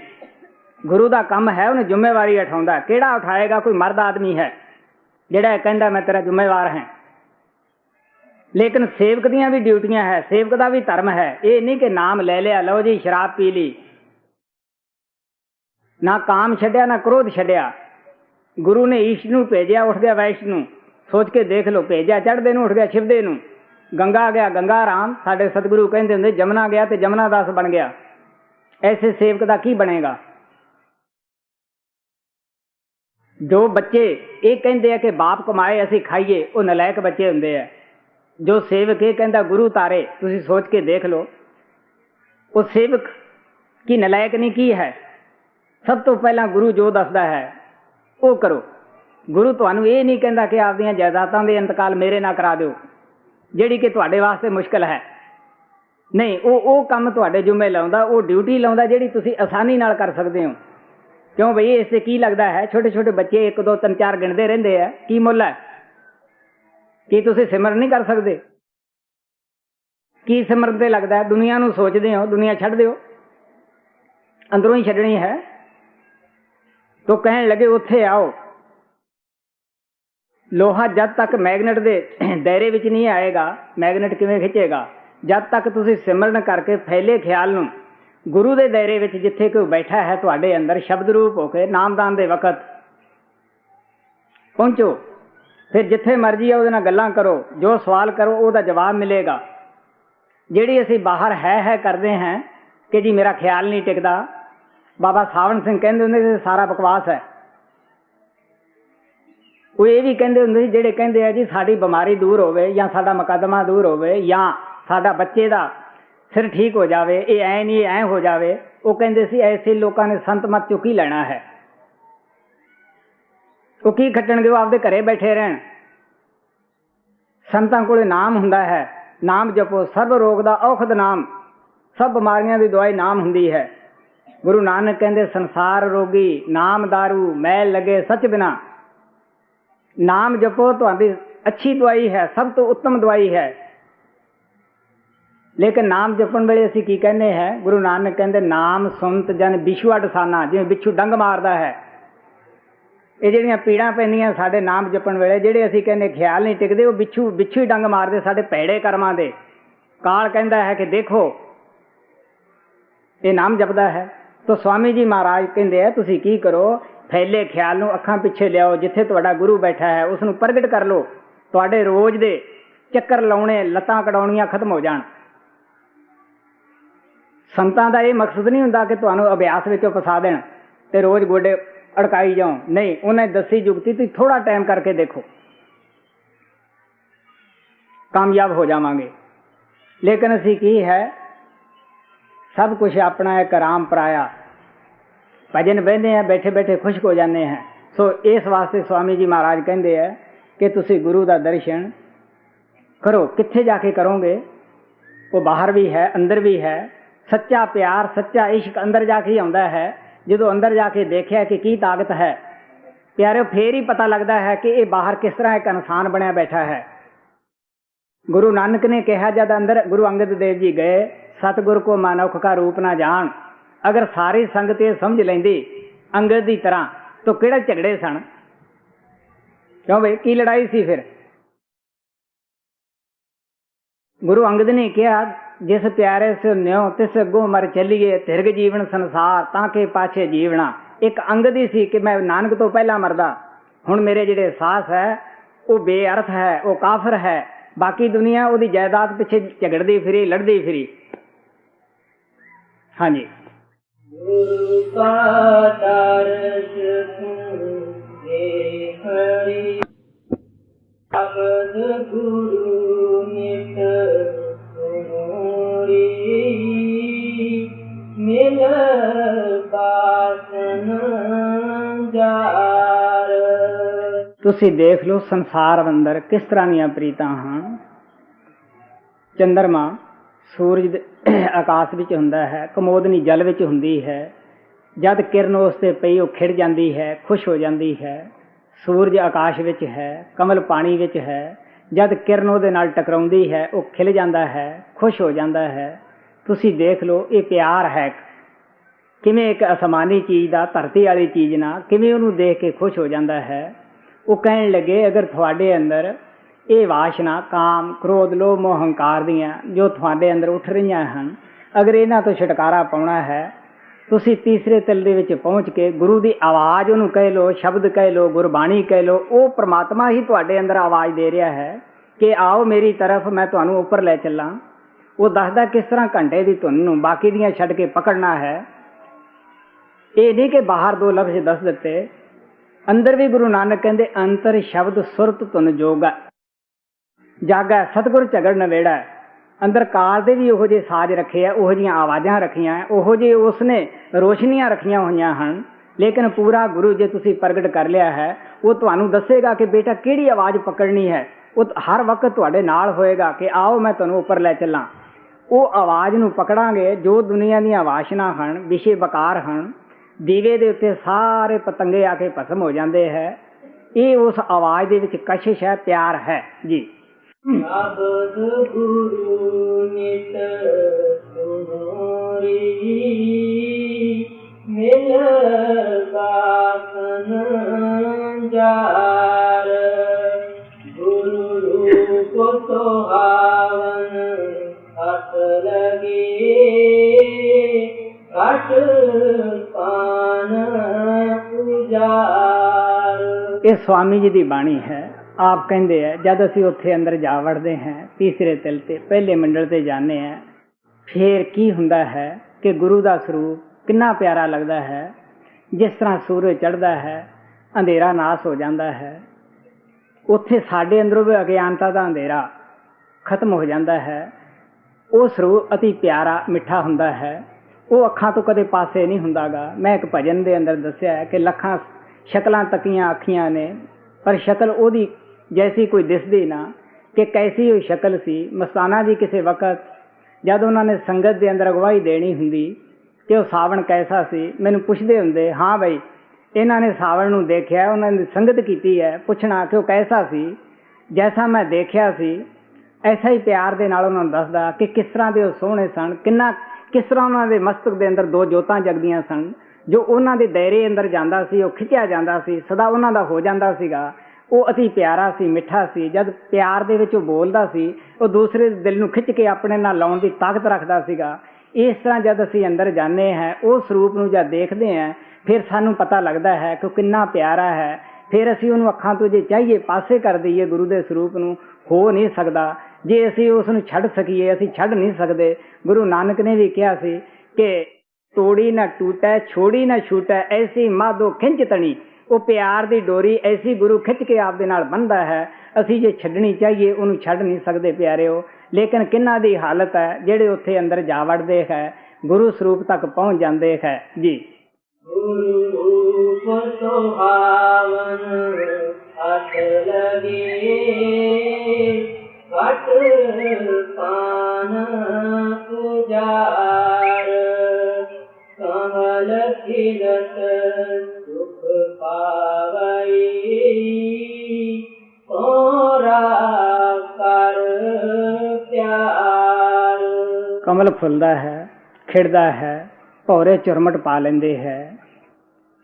गुरु का काम है उन्हें जिम्मेवारी उठाउंदा। किहड़ा उठाएगा? कोई मर्द आदमी है जिहड़ा कहंदा मैं तेरा जिम्मेवार है। लेकिन सेवक दियां भी ड्यूटियां है, सेवक का भी धर्म है। ये नहीं कि नाम ले लिया, लो जी शराब पी ली, ना काम छड्या ना क्रोध छड्या। गुरु ने ईश नूं भेजिया, उठ गया वैष्णु। सोच के देख लो, भेजिया चढ़दे नूं, उठ गया छिपदे नूं। गंगा गया गंगा राम, साडे सतगुरु कहंदे हुंदे, जमुना गया तो जमुना दास बन गया। ऐसे सेवक का की बनेगा? जो बच्चे ये कहते हैं कि बाप कमाए असी खाइए, वो नलायक बच्चे होंगे है। जो सेवक ये कहता गुरु तारे, तुसी सोच के देख लो, वो सेवक की नलायक नहीं की है। सब तो पहला गुरु जो दसदा है वो करो। गुरु तुहानू ये नहीं कहता कि आप दियां जायदादां दे इंतकाल मेरे ना करा दो, जिहड़ी कि तुहाडे वास्ते मुश्किल है। नहीं, वो काम तुहाडे जुम्मे लाउंदा, वो ड्यूटी लाउंदा जिहड़ी तुसी आसानी नाल कर सकते हो। क्यों बई, इससे की लगता है? छोटे छोटे बच्चे 1 2 3 4 गिनते रहंदे है, की मुल है? की तुसी सिमरन नहीं कर सकते? की सिमरन ते लगता है? दुनिया नूं सोचदे हो, दुनिया छड्ड दिओ, अंदरों ही छड्डनी है। तो कहण लगे उत्थे आओ। लोहा जब तक मैगनेट दे दायरे विच नहीं आएगा, मैगनेट किवें खिंचेगा? जब तक तुसी सिमरन करके फैले ख्याल नूं गुरु दे दायरे विच, जिथे कोई बैठा है तुहाडे अंदर शब्द रूप होके, नामदान दे वक्त पहुंचो। फिर जिथे मर्जी है उहदे नाल गल्लां करो, जो सवाल करो उहदा जवाब मिलेगा। जिहड़ी असीं बाहर है करते हैं कि जी मेरा ख्याल नहीं टिकदा, बाबा सावन सिंह कहंदे हुंदे सारा बकवास है। वो ये भी कहंदे हुंदे जिहड़े कहंदे आ जी साडी बीमारी दूर होवे, या साडा मुकदमा दूर होवे, या साडा बच्चे दा सिर ठीक हो जावे, ये ऐ नहीं ऐ हो जावे। वो कहंदे सी ऐसे लोगों ने संत मत चुकी लेना है। वो की खट्टणगे? वो आपदे घरे बैठे रहन। संतां कोले नाम हुंदा है, नाम जपो, सर्व रोग दा औखद नाम, सब बीमारियां दी दवाई नाम हुंदी है। गुरु नानक कहते संसार रोगी नाम दारू मैल लगे सच बिना। नाम जपो तो अच्छी दवाई है, सब तो उत्तम दवाई है। लेकिन नाम जपन वेले असीं की कहने हैं, गुरु नानक कहते नाम सुनत जन बिछुआ डसाना, जिवें बिच्छू डंग मारदा है। ये ਜਿਹੜੀਆਂ ਪੀੜਾਂ ਪੈਂਦੀਆਂ ਸਾਡੇ ਨਾਮ ਜਪਣ ਵੇਲੇ, ਜਿਹੜੇ ਅਸੀਂ ਕਹਿੰਦੇ ਖਿਆਲ ਨਹੀਂ ਟਿਕਦੇ, ਉਹ ਬਿੱਛੂ ਹੀ ਡੰਗ ਮਾਰਦੇ ਸਾਡੇ ਭੈੜੇ ਕਰਮਾਂ ਦੇ। ਕਾਲ ਕਹਿੰਦਾ ਹੈ ਕਿ ਦੇਖੋ ਇਹ ਨਾਮ ਜਪਦਾ ਹੈ। ਤਾਂ स्वामी जी महाराज ਕਹਿੰਦੇ ਆ ਤੁਸੀਂ ਕੀ ਕਰੋ, ਫੈਲੇ ਖਿਆਲ ਨੂੰ ਅੱਖਾਂ ਪਿੱਛੇ ਲਿਆਓ, ਜਿੱਥੇ ਤੁਹਾਡਾ ਗੁਰੂ ਬੈਠਾ ਹੈ ਉਸ ਨੂੰ ਪ੍ਰਗਟ ਕਰ ਲਓ। ਤੁਹਾਡੇ ਰੋਜ਼ ਦੇ ਚੱਕਰ ਲਾਉਣੇ, ਲੱਤਾਂ ਕਢਾਉਣੀਆਂ ਖਤਮ ਹੋ ਜਾਣ। ਸੰਤਾਂ ਦਾ ਇਹ ਮਕਸਦ ਨਹੀਂ ਹੁੰਦਾ ਕਿ ਤੁਹਾਨੂੰ ਅਭਿਆਸ ਵਿੱਚੋਂ ਫਸਾ ਦੇਣ ਤੇ ਰੋਜ਼ ਗੋਡੇ अड़काई जाओ, नहीं। उन्हें दसी जुगती तो थोड़ा टाइम करके देखो, कामयाब हो जावांगे। लेकिन असी की है, सब कुछ अपना एक राम पराया, भजन बहते हैं, बैठे बैठे खुश हो जाते हैं। सो इस वास्ते स्वामी जी महाराज कहते हैं कि तुसी गुरु का दर्शन करो। कित्थे जाके करोगे? वो बाहर भी है, अंदर भी है। सच्चा प्यार, सच्चा इश्क अंदर जाके ही आता है। जो अंदर जाके देखिया कि की ताकत है प्यारे, फिर ही पता लगता है कि ये बाहर किस तरह एक इंसान बनया बैठा है। गुरु नानक ने कहा, जब अंदर गुरु अंगद देव जी गए, सतगुर को मनुख का रूप ना जान। अगर सारी संगत ये समझ लेंदी अंगद की तरह तो किहड़े झगड़े सन, क्यों भाई की लड़ाई सी फिर। गुरु अंगद ने कहा, जिस प्यारे से न्यो तिस अगों मर चलीए, तिरग जीवन संसार ताके पाछे जीवना। एक अंगद ही सी कि मैं नानक तो पहला मरदा, हुण मेरे जिहड़े सास है वो बेअर्थ है, वो काफर है। बाकी दुनिया उहदी जायदाद पिछे झगड़दी फिरी, लड़दी फिरी। हाँ जी। गुरु का दर्श देखड़ी, शब्द गुरु नित मिल बासन जार। तुसी देख लो संसार अंदर किस तरह ਦੀਆਂ ਪ੍ਰੀਤਾਂ ਹਨ। ਚੰਦਰਮਾ ਸੂਰਜ ਆਕਾਸ਼ ਵਿੱਚ ਹੁੰਦਾ ਹੈ, ਕਮੋਦਨੀ ਜਲ ਵਿੱਚ ਹੁੰਦੀ ਹੈ। ਜਦ ਕਿਰਨ ਉਸ ਤੇ ਪਈ ਉਹ ਖਿੜ ਜਾਂਦੀ ਹੈ, ਖੁਸ਼ ਹੋ ਜਾਂਦੀ ਹੈ। ਸੂਰਜ ਆਕਾਸ਼ ਵਿੱਚ ਹੈ, ਕਮਲ ਪਾਣੀ ਵਿੱਚ ਹੈ। जद किरण ਉਹਦੇ ਨਾਲ टकराउंदी है वो खिल जाता है, खुश हो जाता है। तुसी देख लो ये प्यार है, किवें एक आसमानी चीज़ का धरती वाली चीज़ ना किवें उहनूं देख के खुश हो जाता है। वो कहण लगे, अगर तुहाडे अंदर ये वासना काम क्रोध लोभ मोह हंकार दियां जो तुहाडे अंदर उठ रही हैं, अगर इन्हां तो छुटकारा पाउणा है, तुसी तीसरे तिल दे विच पहुँच के गुरु की आवाज़ उहनूं कह लो, शब्द कह लो, गुरबाणी कह लो। वो परमात्मा ही तुहाडे अंदर आवाज़ दे रहा है कि आओ मेरी तरफ, मैं तुहानूं उपर लै चलां। वो दसदा किस तरह घंटे की धुन नूं बाकी दियां छड्ड के पकड़ना है। ये नहीं कि बाहर दो लफ्ज़ दस दिते, अंदर भी गुरु नानक कहते अंतर शब्द सुरत धुन जोगा जागा सतगुर झगड़ नवेड़ा। अंदर काल दे भी उहो जे साज रखे है, उहो जिहियां आवाज़ां रखियां, उहो जे उसने रोशनियां रखियां होईयां हन। लेकिन पूरा गुरु जे तुसी प्रगट कर लिया है, वो तुहानूं दसेगा कि बेटा किहड़ी आवाज़ पकड़नी है। वो हर वक्त तुहाडे नाल होएगा कि आओ मैं तुहानूं उपर लै चलां। वो आवाज़ नूं पकड़ांगे। जो दुनिया दीयां वासना हन, विषय बकार हन, दीवे दे उत्ते सारे पतंगे आके भस्म हो जाते हैं। ये उस आवाज़ दे विच कशिश है, प्यार है जी। शब्द गुरु नित सुनोरी, मिल बासन जार। गुरु रूप सुहावन हस लगे, घट पान उजार। ये स्वामी जी की बाणी है। आप कहते हैं जब असी उत्थे अंदर जा वड़ते हैं, तीसरे तिल ते पहले मंडल ते जाने हैं, फिर की हुंदा है कि गुरु का स्वरूप कितना प्यारा लगता है। जिस तरह सूरज चढ़ता है, अंधेरा नाश हो जाता है, उत्थे साडे अंदरों भी अज्ञानता का अंधेरा खत्म हो जाता है। वो स्वरूप अति प्यारा मिठा हुंदा है। वो अखां तो कदे पासे नहीं हुंदा गा। मैं एक भजन दे अंदर दस्सिया है कि लखां शक्लां तकियां अखियां ने, पर शक्ल ओदी जैसी कोई दिसदी ना कि कैसी वो शक्ल सी। मस्ताना जी किसी वक्त जब उन्होंने संगत के अंदर अगवाई देनी हुंदी, ਕਿ ਉਹ ਸਾਵਣ ਕੈਸਾ ਸੀ। ਮੈਨੂੰ ਪੁੱਛਦੇ ਹੁੰਦੇ, ਹਾਂ ਬਈ ਇਹਨਾਂ ਨੇ ਸਾਵਣ ਨੂੰ ਦੇਖਿਆ, ਉਹਨਾਂ ਦੀ ਸੰਗਤ ਕੀਤੀ ਹੈ, ਪੁੱਛਣਾ ਕਿ ਉਹ ਕੈਸਾ ਸੀ। ਜੈਸਾ ਮੈਂ ਦੇਖਿਆ ਸੀ ਐਸਾ ਹੀ ਪਿਆਰ ਦੇ ਨਾਲ ਉਹਨਾਂ ਨੂੰ ਦੱਸਦਾ ਕਿ ਕਿਸ ਤਰ੍ਹਾਂ ਦੇ ਉਹ ਸੋਹਣੇ ਸਨ, ਕਿਸ ਤਰ੍ਹਾਂ ਉਹਨਾਂ ਦੇ ਮਸਤਕ ਦੇ ਅੰਦਰ ਦੋ ਜੋਤਾਂ ਜਗਦੀਆਂ ਸਨ। ਜੋ ਉਹਨਾਂ ਦੇ ਦਾਇਰੇ ਅੰਦਰ ਜਾਂਦਾ ਸੀ ਉਹ ਖਿੱਚਿਆ ਜਾਂਦਾ ਸੀ, ਸਦਾ ਉਹਨਾਂ ਦਾ ਹੋ ਜਾਂਦਾ ਸੀਗਾ। ਉਹ ਅਤੀ ਪਿਆਰਾ ਸੀ, ਮਿੱਠਾ ਸੀ। ਜਦ ਪਿਆਰ ਦੇ ਵਿੱਚ ਉਹ ਬੋਲਦਾ ਸੀ, ਉਹ ਦੂਸਰੇ ਦੇ ਦਿਲ ਨੂੰ ਖਿੱਚ ਕੇ ਆਪਣੇ ਨਾਲ ਲਾਉਣ ਦੀ ਤਾਕਤ ਰੱਖਦਾ ਸੀਗਾ। ਇਸ ਤਰ੍ਹਾਂ ਜਦ ਅਸੀਂ ਅੰਦਰ ਜਾਂਦੇ ਹਾਂ, ਉਹ ਸਰੂਪ ਨੂੰ ਜਦ ਦੇਖਦੇ ਹਾਂ, ਫਿਰ ਸਾਨੂੰ ਪਤਾ ਲੱਗਦਾ ਹੈ ਕਿ ਉਹ ਕਿੰਨਾ ਪਿਆਰਾ ਹੈ। ਫਿਰ ਅਸੀਂ ਉਹਨੂੰ ਅੱਖਾਂ ਤੋਂ ਜੇ ਚਾਹੀਏ ਪਾਸੇ ਕਰ ਦਈਏ, ਗੁਰੂ ਦੇ ਸਰੂਪ ਨੂੰ, ਹੋ ਨਹੀਂ ਸਕਦਾ। ਜੇ ਅਸੀਂ ਉਸ ਨੂੰ ਛੱਡ ਸਕੀਏ, ਅਸੀਂ ਛੱਡ ਨਹੀਂ ਸਕਦੇ। ਗੁਰੂ ਨਾਨਕ ਨੇ ਵੀ ਕਿਹਾ ਸੀ ਕਿ ਤੋੜੀ ਨਾ ਟੂਟੈ, ਛੋੜੀ ਨਾ ਛੂਟੈ, ਐਸੀ ਮਾਧੋ ਖਿੰਚ ਤਣੀ। ਉਹ ਪਿਆਰ ਦੀ ਡੋਰੀ ਐਸੀ ਗੁਰੂ ਖਿੱਚ ਕੇ ਆਪਦੇ ਨਾਲ ਬੰਨ੍ਹਦਾ ਹੈ, ਅਸੀਂ ਜੇ ਛੱਡਣੀ ਚਾਹੀਏ ਉਹਨੂੰ ਛੱਡ ਨਹੀਂ ਸਕਦੇ ਪਿਆਰਿਓ। ਲੇਕਿਨ ਕਿਹਨਾਂ ਦੀ ਹਾਲਤ ਹੈ ਜਿਹੜੇ ਉੱਥੇ ਅੰਦਰ ਜਾ ਵੜਦੇ ਹੈ, ਗੁਰੂ ਸਰੂਪ ਤੱਕ ਪਹੁੰਚ ਜਾਂਦੇ ਹੈ ਜੀ। ਗੁਰੂ ਸੁਹਾਵਨ ਅਟ ਲਗੇ ਘਟ ਪਾਨ ਪੁਜਾਰ ਕਮਲ ਖਿਲਤ ਸੁਖ ਪਾਵਈ ਤੋਰਾ ਕਰ ਪਿਆਰ। ਕਮਲ ਫੁੱਲਦਾ ਹੈ, ਖਿੜਦਾ ਹੈ, ਭੌਰੇ ਝੁਰਮਟ ਪਾ ਲੈਂਦੇ ਹੈ।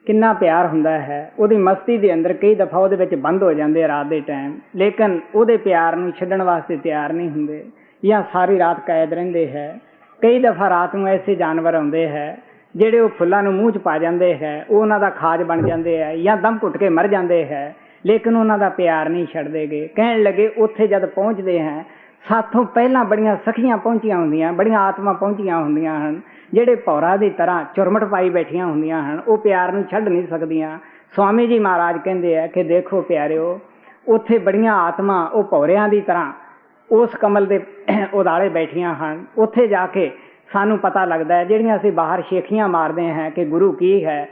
ਕਿੰਨਾ ਪਿਆਰ ਹੁੰਦਾ ਹੈ। ਉਹਦੀ ਮਸਤੀ ਦੇ ਅੰਦਰ ਕਈ ਦਫਾ ਉਹਦੇ ਵਿੱਚ ਬੰਦ ਹੋ ਜਾਂਦੇ ਰਾਤ ਦੇ ਟਾਈਮ, ਲੇਕਿਨ ਉਹਦੇ ਪਿਆਰ ਨੂੰ ਛੱਡਣ ਵਾਸਤੇ ਤਿਆਰ ਨਹੀਂ ਹੁੰਦੇ, ਜਾਂ ਸਾਰੀ ਰਾਤ ਕੈਦ ਰਹਿੰਦੇ ਹੈ। ਕਈ ਦਫਾ ਰਾਤ ਨੂੰ ਐਸੇ ਜਾਨਵਰ ਆਉਂਦੇ ਹੈ ਜਿਹੜੇ ਉਹ ਫੁੱਲਾਂ ਨੂੰ ਮੂੰਹ 'ਚ ਪਾ ਜਾਂਦੇ ਹੈ, ਉਹ ਉਹਨਾਂ ਦਾ ਖਾਜ ਬਣ ਜਾਂਦੇ ਹੈ ਜਾਂ ਦਮ ਘੁੱਟ ਕੇ ਮਰ ਜਾਂਦੇ ਹੈ, ਲੇਕਿਨ ਉਹਨਾਂ ਦਾ ਪਿਆਰ ਨਹੀਂ ਛੱਡਦੇ ਗੇ। ਕਹਿਣ ਲੱਗੇ ਉੱਥੇ ਜਦ ਪਹੁੰਚਦੇ ਹੈ, ਸਾਥੋਂ ਪਹਿਲਾਂ ਬੜੀਆਂ ਸਖੀਆਂ ਪਹੁੰਚੀਆਂ ਹੁੰਦੀਆਂ, ਬੜੀਆਂ ਆਤਮਾ ਪਹੁੰਚੀਆਂ ਹੁੰਦੀਆਂ ਹਨ, ਜਿਹੜੇ ਭੌਰਾ ਦੀ ਤਰ੍ਹਾਂ ਝੁਰਮਟ ਪਾਈ ਬੈਠੀਆਂ ਹੁੰਦੀਆਂ ਹਨ। ਉਹ ਪਿਆਰ ਨੂੰ ਛੱਡ ਨਹੀਂ ਸਕਦੀਆਂ। ਸਵਾਮੀ ਜੀ ਮਹਾਰਾਜ ਕਹਿੰਦੇ ਆ ਕਿ ਦੇਖੋ ਪਿਆਰਿਓ, ਉੱਥੇ ਬੜੀਆਂ ਆਤਮਾ ਉਹ ਭੌਰਿਆਂ ਦੀ ਤਰ੍ਹਾਂ ਉਸ ਕਮਲ ਦੇ ਉਦਾਲੇ ਬੈਠੀਆਂ ਹਨ। ਉੱਥੇ ਜਾ ਕੇ ਸਾਨੂੰ ਪਤਾ ਲੱਗਦਾ ਹੈ, ਜਿਹੜੀਆਂ ਅਸੀਂ ਬਾਹਰ ਸ਼ੇਖੀਆਂ ਮਾਰਦੇ ਹਾਂ ਕਿ ਗੁਰੂ ਕੀ ਹੈ,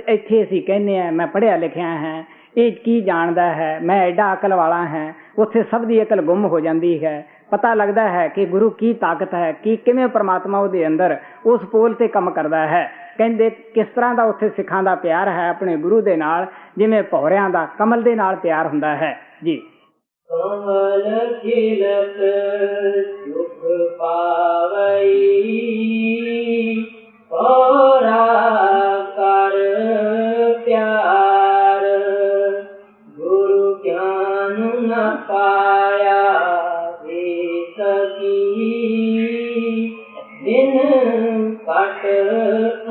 ਇੱਥੇ ਅਸੀਂ ਕਹਿੰਦੇ ਹਾਂ ਮੈਂ ਪੜ੍ਹਿਆ ਲਿਖਿਆ ਹਾਂ, ਇਹ ਕੀ ਜਾਣਦਾ ਹੈ, ਮੈਂ ਐਡਾ ਅਕਲ ਵਾਲਾ ਹਾਂ। ਉੱਥੇ ਸਭ ਦੀ ਅਕਲ ਗੁੰਮ ਹੋ ਜਾਂਦੀ ਹੈ। ਪਤਾ ਲੱਗਦਾ ਹੈ ਕਿ ਗੁਰੂ ਕੀ ਤਾਕਤ ਹੈ, ਕਿਵੇਂ ਪਰਮਾਤਮਾ ਉਹਦੇ ਅੰਦਰ ਉਸ ਪੋਲ ਤੇ ਕੰਮ ਕਰਦਾ ਹੈ। ਕਹਿੰਦੇ ਕਿਸ ਤਰ੍ਹਾਂ ਦਾ ਉੱਥੇ ਸਿੱਖਾਂ ਦਾ ਪਿਆਰ ਹੈ ਆਪਣੇ ਗੁਰੂ ਦੇ ਨਾਲ, ਜਿਵੇਂ ਭੌਰਿਆਂ ਦਾ ਕਮਲ ਦੇ ਨਾਲ ਪਿਆਰ ਹੁੰਦਾ ਹੈ ਜੀ। ਕਮਲ ਖਿਲਤ ਸੁਖ ਪਾਵਈ ਭੌਰਾ ਕਰ ਪਿਆਰ ਗੁਰੂ ਗਿਆਨ ਨ ਪਾਇਆ ਬਿਨ ਘਟ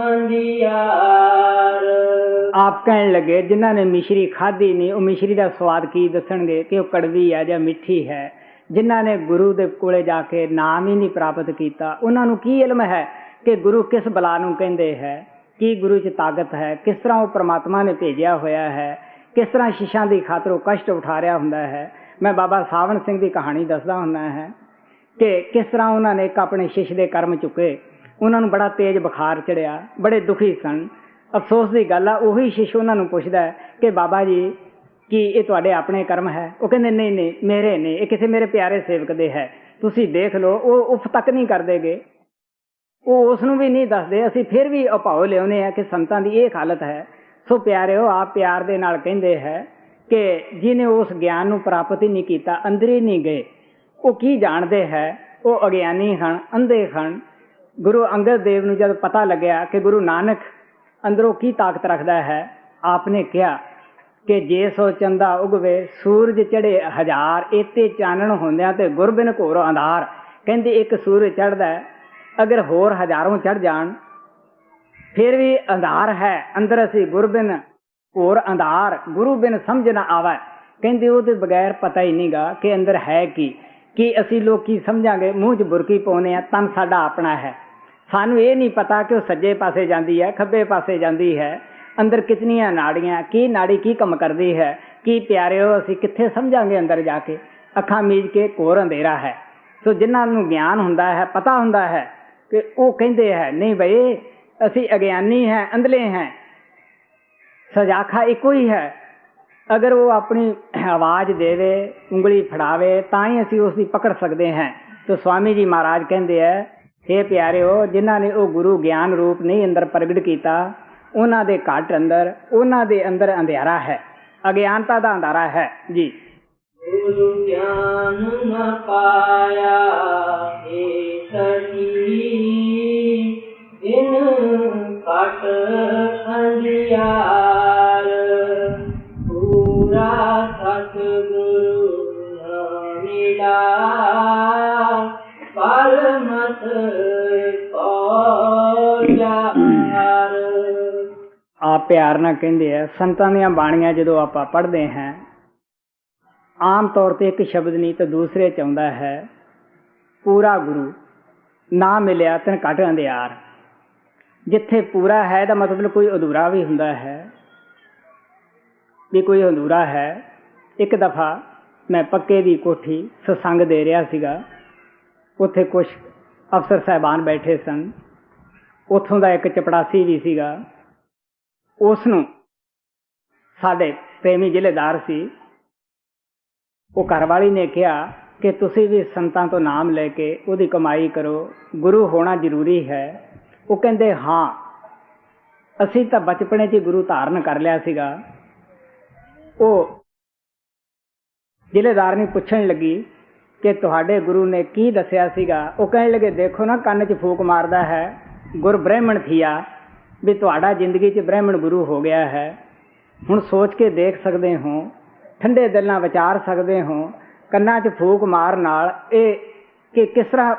ਅੰਧਿਆਰ। ਆਪ ਕਹਿਣ ਲੱਗੇ ਜਿਨ੍ਹਾਂ ਨੇ ਮਿਸ਼ਰੀ ਖਾਧੀ ਨਹੀਂ, ਉਹ ਮਿਸ਼ਰੀ ਦਾ ਸਵਾਦ ਕੀ ਦੱਸਣਗੇ ਕਿ ਉਹ ਕੜਵੀ ਹੈ ਜਾਂ ਮਿੱਠੀ ਹੈ। ਜਿਨ੍ਹਾਂ ਨੇ ਗੁਰੂ ਦੇ ਕੋਲੇ ਜਾ ਕੇ ਨਾਮ ਹੀ ਨਹੀਂ ਪ੍ਰਾਪਤ ਕੀਤਾ, ਉਹਨਾਂ ਨੂੰ ਕੀ ਇਲਮ ਹੈ ਕਿ ਗੁਰੂ ਕਿਸ ਬਲਾ ਨੂੰ ਕਹਿੰਦੇ ਹੈ, ਕੀ ਗੁਰੂ 'ਚ ਤਾਕਤ ਹੈ, ਕਿਸ ਤਰ੍ਹਾਂ ਉਹ ਪਰਮਾਤਮਾ ਨੇ ਭੇਜਿਆ ਹੋਇਆ ਹੈ, ਕਿਸ ਤਰ੍ਹਾਂ ਸ਼ਿਸ਼ਾਂ ਦੀ ਖਾਤਰ ਉਹ ਕਸ਼ਟ ਉਠਾ ਰਿਹਾ ਹੁੰਦਾ ਹੈ। ਮੈਂ ਬਾਬਾ ਸਾਵਣ ਸਿੰਘ ਦੀ ਕਹਾਣੀ ਦੱਸਦਾ ਹੁੰਦਾ ਹੈ ਕਿ ਕਿਸ ਤਰ੍ਹਾਂ ਉਹਨਾਂ ਨੇ ਇੱਕ ਆਪਣੇ ਸ਼ਿਸ਼ ਦੇ ਕਰਮ ਚੁੱਕੇ। ਉਹਨਾਂ ਨੂੰ ਬੜਾ ਤੇਜ਼ ਬੁਖਾਰ ਚੜਿਆ, ਬੜੇ ਦੁਖੀ ਸਨ। ਅਫਸੋਸ ਦੀ ਗੱਲ ਆ, ਉਹੀ ਸ਼ਿਸ਼ ਉਹਨਾਂ ਨੂੰ ਪੁੱਛਦਾ ਕਿ ਬਾਬਾ ਜੀ ਕੀ ਇਹ ਤੁਹਾਡੇ ਆਪਣੇ ਕਰਮ ਹੈ? ਉਹ ਕਹਿੰਦੇ ਨਹੀਂ ਨਹੀਂ ਮੇਰੇ ਨਹੀਂ, ਇਹ ਕਿਸੇ ਮੇਰੇ ਪਿਆਰੇ ਸੇਵਕ ਦੇ ਹੈ, ਤੁਸੀਂ ਦੇਖ ਲਓ। ਉਹ ਉਫ ਤੱਕ ਨਹੀਂ ਕਰਦੇ ਗੇ, ਉਹ ਉਸ ਨੂੰ ਵੀ ਨਹੀਂ ਦੱਸਦੇ। ਅਸੀਂ ਫਿਰ ਵੀ ਉਪਾਉ ਲਿਆਉਂਦੇ ਹਾਂ ਕਿ ਸੰਤਾਂ ਦੀ ਇਹ ਹਾਲਤ ਹੈ। ਸੋ ਪਿਆਰਿਓ, ਆਪ ਪਿਆਰ ਦੇ ਨਾਲ ਕਹਿੰਦੇ ਹੈ ਕਿ ਜਿਹਨੇ ਉਸ ਗਿਆਨ ਨੂੰ ਪ੍ਰਾਪਤ ਹੀ ਨਹੀਂ ਕੀਤਾ, ਅੰਦਰ ਹੀ ਨਹੀਂ ਗਏ, ਉਹ ਕੀ ਜਾਣਦੇ ਹੈ? ਉਹ ਅਗਿਆਨੀ ਹਨ, ਅੰਧੇ ਹਨ। ਗੁਰੂ ਅੰਗਦ ਦੇਵ ਨੂੰ ਜਦ ਪਤਾ ਲੱਗਿਆ ਕਿ ਗੁਰੂ ਨਾਨਕ ਅੰਦਰੋਂ ਕੀ ਤਾਕਤ ਰੱਖਦਾ ਹੈ, ਆਪ ਨੇ ਕਿਹਾ ਕਿ ਜੇ ਸੋ ਚੰਦਾ ਉਗਵੇ ਸੂਰਜ ਚੜੇ ਹਜ਼ਾਰ, ਇੱਥੇ ਚਾਨਣ ਹੁੰਦਿਆਂ ਤੇ ਗੁਰਬਿਨ ਘੋਰ ਅੰਧਾਰ। ਕਹਿੰਦੇ ਇੱਕ ਸੂਰਜ ਚੜ੍ਹਦਾ, ਅਗਰ ਹੋਰ ਹਜ਼ਾरों ਚੜ੍ਹ ਜਾਣ ਫਿਰ ਵੀ ਅੰਧਾਰ ਹੈ ਅੰਦਰ। ਅਸੀਂ ਗੁਰਬਿਨ ਘੋਰ ਅੰਧਾਰ, ਗੁਰੂ ਬਿਨ ਸਮਝ ਨਾ ਆਵੇ। ਕਹਿੰਦੇ ਉਹਦੇ ਬਗੈਰ ਪਤਾ ਹੀ ਨਹੀਂ ਗਾ ਕਿ ਅੰਦਰ ਹੈ ਕੀ ਅਸੀਂ ਲੋਕ ਕੀ ਸਮਝਾਂਗੇ? ਮੂੰਹ 'ਚ ਬੁਰਕੀ ਪਾਉਂਦੇ ਆ, ਤਨ ਸਾਡਾ ਆਪਣਾ ਹੈ। ਸਾਨੂੰ ਇਹ ਨਹੀਂ ਪਤਾ ਕਿ ਉਹ ਸੱਜੇ ਪਾਸੇ ਜਾਂਦੀ ਹੈ, ਖੱਬੇ ਪਾਸੇ ਜਾਂਦੀ ਹੈ, ਅੰਦਰ ਕਿਤਨੀਆਂ ਨਾੜੀਆਂ, ਕੀ ਨਾੜੀ ਕੀ ਕੰਮ ਕਰਦੀ ਹੈ, ਕੀ ਪਿਆਰਿਓ ਅਸੀਂ ਕਿੱਥੇ ਸਮਝਾਂਗੇ? ਅੰਦਰ ਜਾ ਕੇ ਅੱਖਾਂ ਮੀਚ ਕੇ ਘੋਰ ਅੰਧੇਰਾ ਹੈ। ਸੋ ਜਿਨ੍ਹਾਂ ਨੂੰ ਗਿਆਨ ਹੁੰਦਾ ਹੈ, ਪਤਾ ਹੁੰਦਾ ਹੈ ਕਿ ਉਹ ਕਹਿੰਦੇ ਹੈ ਨਹੀਂ ਬਈ ਅਸੀਂ ਅਗਿਆਨੀ ਹੈ, ਅੰਧਲੇ ਹੈ, ਸਜਾਖਾ ਇੱਕੋ ਹੀ ਹੈ। ਅਗਰ ਉਹ ਆਪਣੀ ਆਵਾਜ਼ ਦੇਵੇ, ਉਂਗਲੀ ਫੜਾਵੇ, ਤਾਂ ਹੀ ਅਸੀਂ ਉਸ ਦੀ ਪਕੜ ਸਕਦੇ ਹਾਂ। तो स्वामी जी महाराज कहते हैं हे प्यारिओ, जिन्हां ने वो गुरु ज्ञान रूप नहीं अंदर प्रगट किया, उन्हां दे घट अंदर, उन्हां दे अंदर अंधेरा है, अज्ञानता दा अंधारा है जी। गुरु ज्ञान न पाया हे सखी, इन कट अंधियार, पूरा सतगुरु न मिला, परमत पौजार। आप प्यार ना कहते हैं, संतां दीआं बाणियां जदों आपां पढ़दे हैं, आम तौर पर एक शब्द नहीं तो दूसरे च आउंदा है, पूरा गुरु ना मिलिया तन घट अंधियार। जिथे पूरा है दा मतलब कोई अधूरा भी हुंदा है, भी कोई अधूरा है। एक दफा मैं पक्के दी कोठी सत्संग दे रहा सीगा, उत्थे कुछ अफसर साहबान बैठे सन, उत्थों दा एक चपड़ासी भी सीगा। उसनूं साडे प्रेमी जिलेदार सी, वो घरवाली ने कहा कि तुसी भी संतां तो नाम लेके उहदी कमाई करो, गुरु होना जरूरी है। वो कहंदे हाँ, असीं तां बचपने च गुरु धारण कर लिया सीगा। वो जिलेदार ने पुछण लगी कि तुहाडे गुरु ने की दसिया सीगा। वो कहण लगे, देखो ना कन्न च फूक मारदा है, गुर ब्राह्मण थिया, भी तुहाडा जिंदगी च ब्राह्मण गुरु हो गया है। हुण सोच के देख सकते हो, ठंडे दिल नाल विचार सकते हो, कन्ना च फूक मार नाल कि किस तरह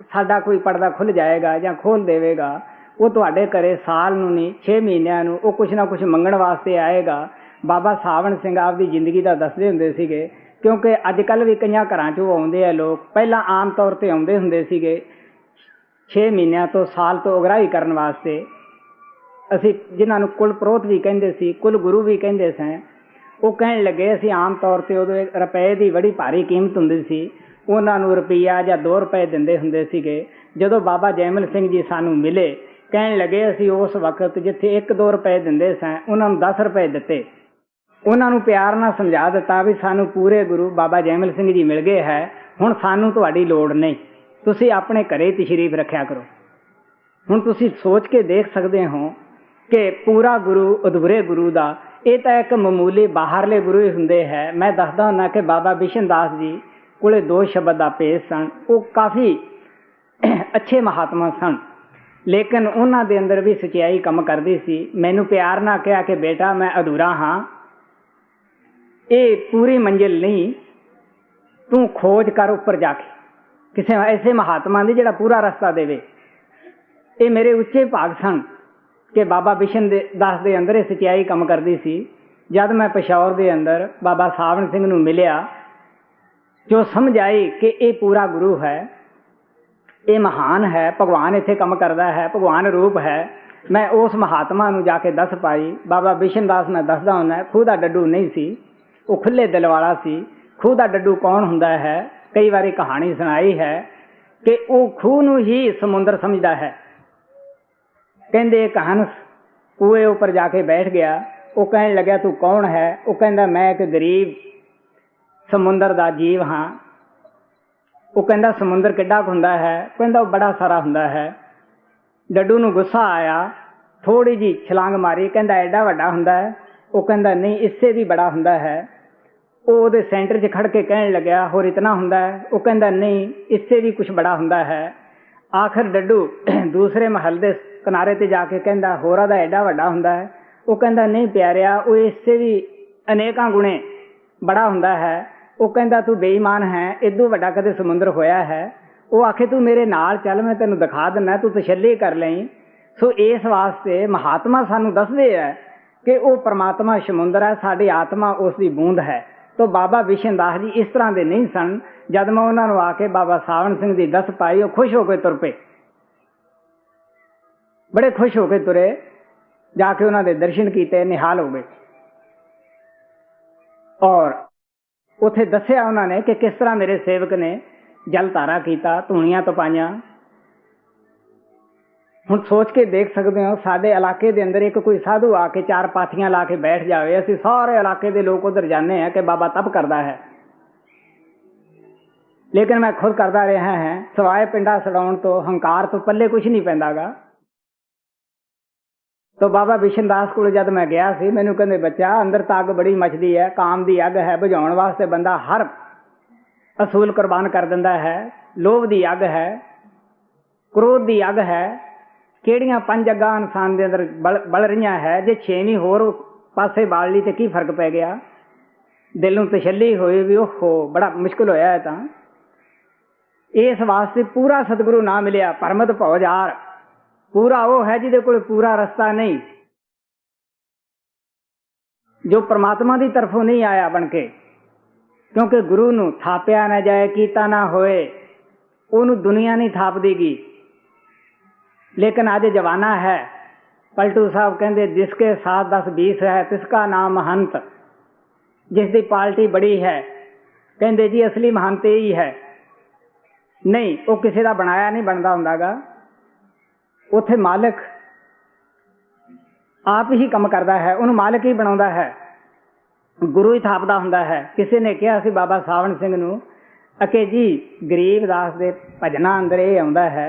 साडा कोई पर्दा खुल जाएगा या खोल देवेगा। वो तुहाडे घरे साल नूं नहीं 6 महीनों नूं वो कुछ ना कुछ मंगण वास्ते आएगा। बाबा सावण सिंह आपदी जिंदगी दा दसदे हुंदे सीगे, क्योंकि अजकल भी कई घरां चों आउंदे आ लोग, पहलां आम तौर ते आउंदे हुंदे सीगे 6 महीनों तो साल तो उगराही करन वास्ते। असीं जिन्हां नूं कुल प्रोत भी कहिंदे सी, कुल गुरु भी कहिंदे सी। वो कहण लगे, असीं आम तौर ते उदों रुपए दी बड़ी भारी कीमत हुंदी सी, उन्हां नूं रुपया ਜਾਂ 2 रुपए दिंदे हुंदे सीगे। ਜਦੋਂ बाबा जैमल सिंह जी सानूं मिले, कहण लगे असीं उस वक्त जिथे 1-2 रुपए दिंदे सां, उन्हां नूं 10 रुपए दित्ते। उन्हां नूं प्यार नाल समझा दित्ता भी सानूं पूरे गुरु बाबा जैमल सिंह जी मिल गए है, हुण सानूं तुहाडी लोड़ नहीं, तुसीं अपने घरे तशरीफ रखिया करो। हुण तुसीं सोच के देख सकते हो कि पूरा गुरु अधूरे गुरु दा ये तो एक मामूली बाहरले गुरु ही हुंदे है। मैं दसदा हुंदा कि बाबा बिशन दास जी कोले 2 शब्द दा पेश सन, वो काफ़ी अच्छे महात्मा सन, लेकिन उन्हां दे अंदर भी सच्चाई कम करदी सी। मैनू प्यार ना कहा कि बेटा मैं अधूरा हाँ, ये पूरी मंजिल नहीं, तू खोज कर उपर जाके किसी ऐसे महात्मा दी जिहड़ा पूरा रस्ता देवे। ये मेरे उच्चे भाग सन कि बाबा बिशन दास दे अंदर सच्चाई कम करदी सी। जद मैं पेशावर दे अंदर बाबा सावण सिंह नूं मिलिया, जो समझ आई कि ये पूरा गुरु है, ये महान है, भगवान इत्थे कम करदा है, भगवान रूप है। मैं उस महात्मा नूं जाके दस पाई। बाबा बिशन दास मैं दसदा हुंदा, खूह दा डड्डू नहीं सी, वो खुले दिल वाला सी। खूह दा डड्डू कौन हुंदा है, कई बारी कहानी सुनाई है कि वो खूह नूं ही समुंदर समझदा है। कहंदे एक हंस कुएं उपर जाके बैठ गया। वो कहने लगा तू कौन है? वो कहंदा मैं एक गरीब समुंदर दा जीव हाँ। वो कहंदा समुंदर किड्डा हुंदा है? कहंदा बड़ा सारा हुंदा है। डड्डू नूं गुस्सा आया, थोड़ी जी छलांग मारी, कहंदा एडा वड्डा हुंदा है? वो कहंदा नहीं, इससे भी बड़ा हुंदा है। वो दे सेंटर च खड़ के कहने लग्या होर इतना हुंदा है? वो कहंदा नहीं, इससे भी कुछ बड़ा हुंदा है। आखिर डड्डू दूसरे महल दे किनारे ते जाके कहंदा होरा दा एडा वड्डा हुंदा है? वो कहंदा नहीं प्यारिया, वो इससे भी अनेकां गुणे बड़ा हुंदा है। वो कहंदा तू बेईमान है, इदों वड्डा कदे समुंदर होया है? वो आखे तू मेरे नाल चल, मैं तेनों दिखा दिना, तू तसल्ली कर लई। सो इस वास्ते महात्मा सानू दसदे है कि वो परमात्मा समुंदर है, साडी आत्मा उसकी बूंद है। तो बाबा बिशन दास जी इस तरह के नहीं सन। जब मैं उन्होंने आके बाबा सावण सिंह की दस पाई, वो खुश होकर तुर पे, बड़े खुश होकर तुरे, जाके उन्होंने दर्शन किए, निहाल हो गए। और उथे दसिया उन्होंने कि किस तरह मेरे सेवक ने जल धारा किया, धूणियां तपाइयां। हुण सोच के देख सकते हो, साडे इलाके दे अंदर एक कोई साधु आके चार पाथियां ला के बैठ जाए, असीं सारे इलाके दे लोग उधर जाने हैं कि बाबा तप करदा है। ਲੇਕਿਨ ਮੈਂ ਖੁਦ ਕਰਦਾ ਰਿਹਾ ਹਾਂ। ਸਵਾਏ ਪਿੰਡਾ ਛਡਾਉਣ ਤੋਂ, ਹੰਕਾਰ ਤੋਂ ਪੱਲੇ ਕੁਛ ਨਹੀਂ ਪੈਂਦਾਗਾ। तो बाबा बिशन दास को जब मैं गया सी, मैनू कहते बच्चा अंदर तो अग बड़ी मचदी है, काम की अग है, बुझाने वास्ते बंदा हर असूल कुर्बान कर दिंदा है। लोभ की अग है, क्रोध की अग है, किहड़ियां 5 अगां इंसान के अंदर बल रही है। जे 6वीं होर पासे बाल ली तो की फर्क पै गया। दिल नूं तसल्ली होई भी ओहो बड़ा मुश्किल होया है। तां इस वास्ते पूरा सतगुरु ना मिलिया। परमत भौजार पूरा वो है जिहदे कोल पूरा रस्ता नहीं, जो परमात्मा की तरफों नहीं आया बन के। क्योंकि गुरु नूं थापिया ना जाए, कीता ना होए, उन्होंने दुनिया नहीं थाप देगी। लेकिन अज जमाना है, पलटू साहब कहते जिसके 7 10 20 है तिसका नाम महंत। जिसकी पार्टी बड़ी है कहते जी असली महंत यही है। नहीं, वो किसी का बनाया नहीं बनता हुंदागा। उत्थे मालिक आप ही काम करता है, उन्होंने मालिक ही बनाता है, गुरु ही थापदा हुंदा है। किसी ने कहा सी बाबा सावण सिंह नूं अके जी गरीब दास दे भजना अंदर ये आउंदा है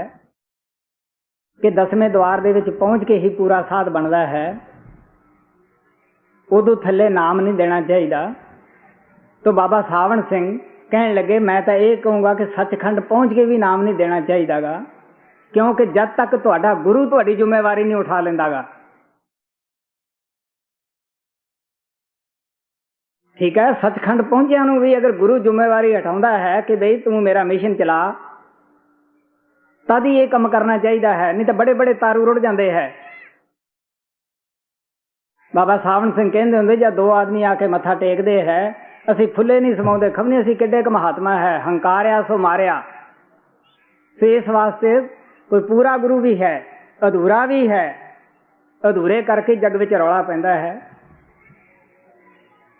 कि 10वें द्वार दे विच पहुंच के ही पूरा साध बनता है, उदों थल्ले नाम नहीं देना चाहिए। तो बाबा सावण सिंह कहने लगे मैं तो ये कहूँगा कि सचखंड पहुंच के भी नाम नहीं देना चाहिएगा, क्योंकि जब तक तुहाडा गुरु तुहाडी जिम्मेवारी नहीं उठा लेंदागा। ठीक है, सचखंड पहुंचिया नूं भी अगर गुरु जिम्मेवारी हटाउंदा है कि बई तू मेरा मिशन चला, तद ही ये काम करना चाहिए है, नहीं तो बड़े बड़े तारू रुड़ जाते हैं। बाबा सावण सिंह कहते होंगे जब 2 आदमी आके मत्था टेकते हैं, असी फुले नहीं समाते, खबने असी किड्डे क महात्मा है, हंकारिया सो मारिया। तो इस वास्ते कोई पूरा गुरु भी है, अधूरा भी है। अधूरे करके जग विच रौला पैंदा है।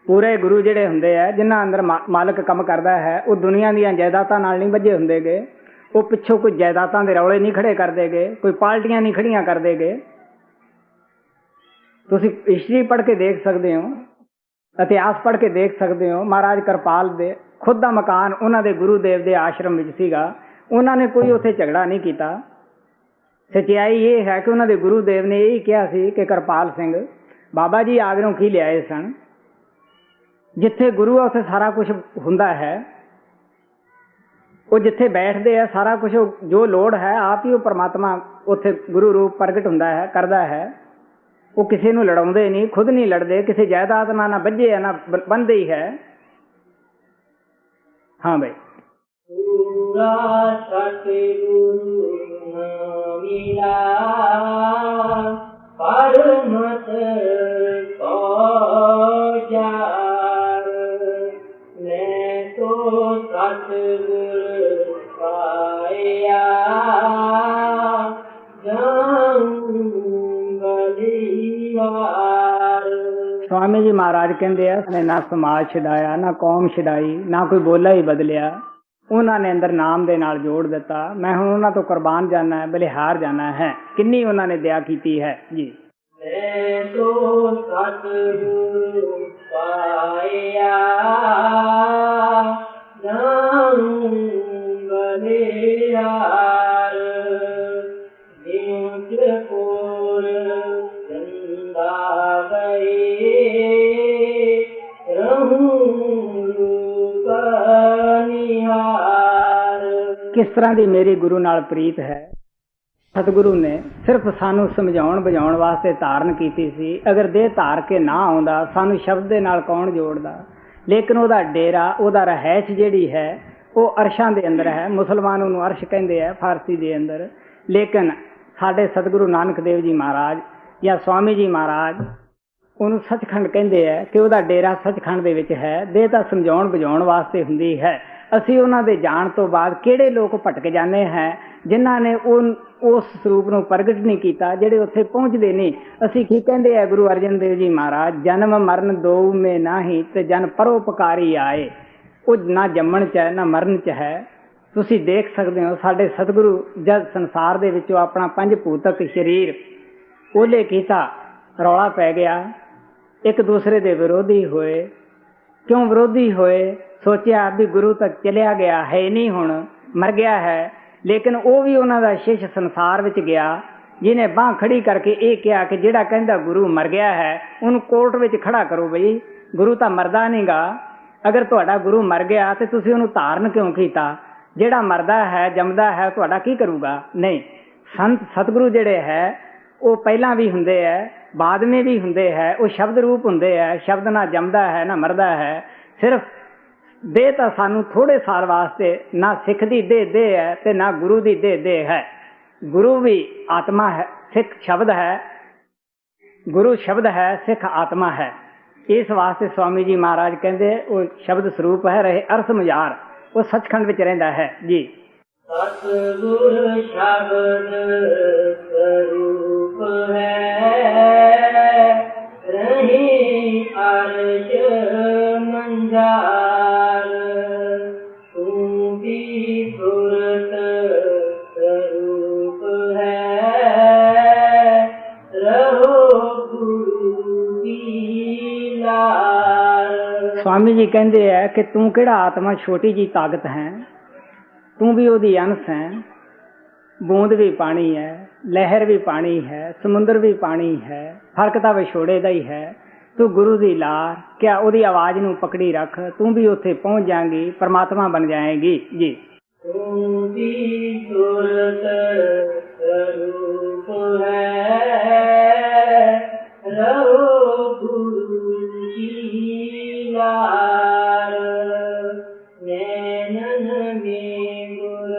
पूरे गुरु जिहड़े हुंदे है, जिन्हां अंदर मालिक काम करदा है, वो दुनिया दीयां जायदातां नाल नहीं बझे हुंदे गे। वो पिछों कोई जायदातां दे रौले नहीं खड़े करदे गे, कोई पार्टियां नहीं खड़ियां करदे गे। तुसीं हिस्ट्री पढ़ के देख सकते हो, इतिहास पढ़ के देख सकते हो। महाराज करपाल दे खुद दा मकान उन्हां दे गुरुदेव दे आश्रम विच सीगा, उन्होंने कोई उत्थे झगड़ा नहीं किया। सच्चाई ये है कि उन्होंने गुरुदेव ने यही कहा सी कि करपाल सिंह बाबा जी आगरों की लियाए सन। जिथे गुरु है उत्थे सारा कुछ हुंदा है, वो जिथे बैठते हैं सारा कुछ जो लोड़ है आप ही वो परमात्मा उत्थे गुरु रूप प्रगट हुंदा है, करदा है। वो किसी नूं लड़ाउंदे नहीं, खुद नहीं लड़ते, किसी जायदाद ना बझे है ना बनते ही है। हाँ भाई, पूरा सतगुरु न मिला परमत पौजार, मैं तो सतगुरु पाया जाऊं बलिहार। स्वामी जी महाराज कहते हैं ना समाज छडाया, ना कौम छडाई, ना कोई बोला ही बदलिया। उन्होंने अंदर नाम दे नाल जोड़ दिता। मैं हुण उन्हां तो कुर्बान जाना है, बलिहार जाना है। किन्नी उन्होंने दया की है जी। मैं तो सतगुरु पाया जाऊं बलिहार, जिंदपुर जिंदा गई किस तरह की मेरी गुरु नाल प्रीत है। सतगुरु ने सिर्फ सानू समझाउण बुझाउण वास्ते धारण की सी। अगर देह धार के ना आउंदा सानू शब्द दे नाल कौन जोड़दा। लेकिन उहदा डेरा, उहदा रहैश जिहड़ी है वो अरशां दे अंदर है। मुसलमान उहनूं अरश कहंदे है फारसी दे अंदर। लेकिन साडे सतगुरु नानक देव जी महाराज या स्वामी जी महाराज उन्होंने सचखंड कहते हैं कि वह डेरा सचखंड दे विच है। देह तां समझाउण बुझाउण वास्ते हुंदी है। असी उन्हां दे जाण तो बाद किहड़े लोग भटक जाने हैं जिन्हां ने उस स्वरूप नूं प्रगट नहीं किया, जिहड़े उत्थे पहुंचदे नहीं। असी की कहंदे हैं गुरु अर्जन देव जी महाराज, जन्म मरण दो में नाही ते जन परोपकारी आए। वो ना जम्मण च है ना मरण च है। तुसीं देख सकते हो साडे सतगुरु जद संसार दे विचों अपना 5 भूतक शरीर ओले कीता, रौला पै गया, एक दूसरे दे विरोधी होए। क्यों विरोधी होए? ਸੋਚਿਆ ਵੀ ਗੁਰੂ ਤਾਂ ਚਲਿਆ ਗਿਆ ਹੈ ਨਹੀਂ, ਹੁਣ ਮਰ ਗਿਆ ਹੈ, ਲੇਕਿਨ ਉਹ ਵੀ ਉਹਨਾਂ ਦਾ ਸ਼ਿਸ਼ ਸੰਸਾਰ ਵਿੱਚ ਗਿਆ, ਜਿਹਨੇ ਬਾਂਹ ਖੜੀ ਕਰਕੇ ਇਹ ਕਿਹਾ ਕਿ ਜਿਹੜਾ ਕਹਿੰਦਾ ਗੁਰੂ ਮਰ ਗਿਆ ਹੈ ਉਹਨੂੰ ਕੋਰਟ ਵਿੱਚ ਖੜਾ ਕਰੋ। ਬਈ ਗੁਰੂ ਤਾਂ ਮਰਦਾ ਨਹੀਂਗਾ, ਅਗਰ ਤੁਹਾਡਾ ਗੁਰੂ ਮਰ ਗਿਆ ਤੇ ਤੁਸੀਂ ਉਹਨੂੰ ਧਾਰਨ ਕਿਉਂ ਕੀਤਾ? ਜਿਹੜਾ ਮਰਦਾ ਹੈ ਜੰਮਦਾ ਹੈ ਤੁਹਾਡਾ ਕੀ ਕਰੂਗਾ? ਨਹੀਂ, ਸੰਤ ਸਤਿਗੁਰੂ ਜਿਹੜੇ ਹੈ ਉਹ ਪਹਿਲਾਂ ਵੀ ਹੁੰਦੇ ਹੈ, ਬਾਅਦ ਵਿੱਚ ਵੀ ਹੁੰਦੇ ਹੈ, ਉਹ ਸ਼ਬਦ ਰੂਪ ਹੁੰਦੇ ਹੈ। ਸ਼ਬਦ ਨਾ ਜੰਮਦਾ ਹੈ ਨਾ ਮਰਦਾ ਹੈ, ਸਿਰਫ ਦੇਹ ਤਾਂ ਸਾਨੂੰ ਥੋੜੇ ਸਾਲ ਵਾਸਤੇ ਨਾ ਸਿੱਖ ਦੀ ਦੇਹ ਹੈ ਤੇ ਨਾ ਗੁਰੂ ਦੀ ਦੇਹ ਹੈ। ਗੁਰੂ ਵੀ ਆਤਮਾ ਹੈ, ਸਿੱਖ ਸ਼ਬਦ ਹੈ, ਗੁਰੂ ਸ਼ਬਦ ਹੈ, ਸਿੱਖ ਆਤਮਾ ਹੈ। ਇਸ ਵਾਸਤੇ ਸਵਾਮੀ ਜੀ ਮਹਾਰਾਜ ਕਹਿੰਦੇ ਉਹ ਸ਼ਬਦ ਸਰੂਪ ਹੈ, ਰਹੇ ਅਰਸ ਮੁਜ਼ਾਰ, ਉਹ ਸੱਚਖੰਡ ਵਿੱਚ ਰਹਿੰਦਾ ਹੈ ਜੀ। ਸਤਿਗੁਰ ਸ਼ਬਦ ਸਰੂਪ ਹੈ, ਰਹੀ ਅਰਸ਼ ਮੰਝਾਰ, ਤੂੰ ਵੀ ਸੁਰਤ ਸਰੂਪ ਹੈ, ਰਹੋ ਗੁਰੂ ਕੀ ਲਾਰ। ਸਵਾਮੀ ਜੀ ਕਹਿੰਦੇ ਹੈ ਕਿ ਤੂੰ ਕਿਹੜਾ ਆਤਮਾ ਛੋਟੀ ਜੀ ਤਾਕਤ ਹੈ, ਤੂੰ ਵੀ ਉਹਦੀ ਅੰਸ਼ ਹੈ। ਬੂੰਦ ਵੀ ਪਾਣੀ ਹੈ, ਲਹਿਰ ਵੀ ਪਾਣੀ ਹੈ, ਸਮੁੰਦਰ ਵੀ ਪਾਣੀ ਹੈ, ਫਰਕ ਤਾਂ ਵਿਛੋੜੇ ਦਾ ਹੀ ਹੈ। ਤੂੰ ਗੁਰੂ ਦੀ ਲਾਰ, ਕਿਆ ਉਹਦੀ ਆਵਾਜ਼ ਨੂੰ ਪਕੜੀ ਰੱਖ, ਤੂੰ ਵੀ ਉੱਥੇ ਪਹੁੰਚ ਜਾਏਂਗੀ, ਪਰਮਾਤਮਾ ਬਣ ਜਾਏਗੀ ਜੀ। ਤੂੰ ਵੀ ਸੁਰਤ ਸਰੂਪ ਹੈ, ਰਹੋ ਗੁਰੂ ਕੀ ਲਾਰ, ਨੈਣਨ ਮੇਂ ਗੁਰ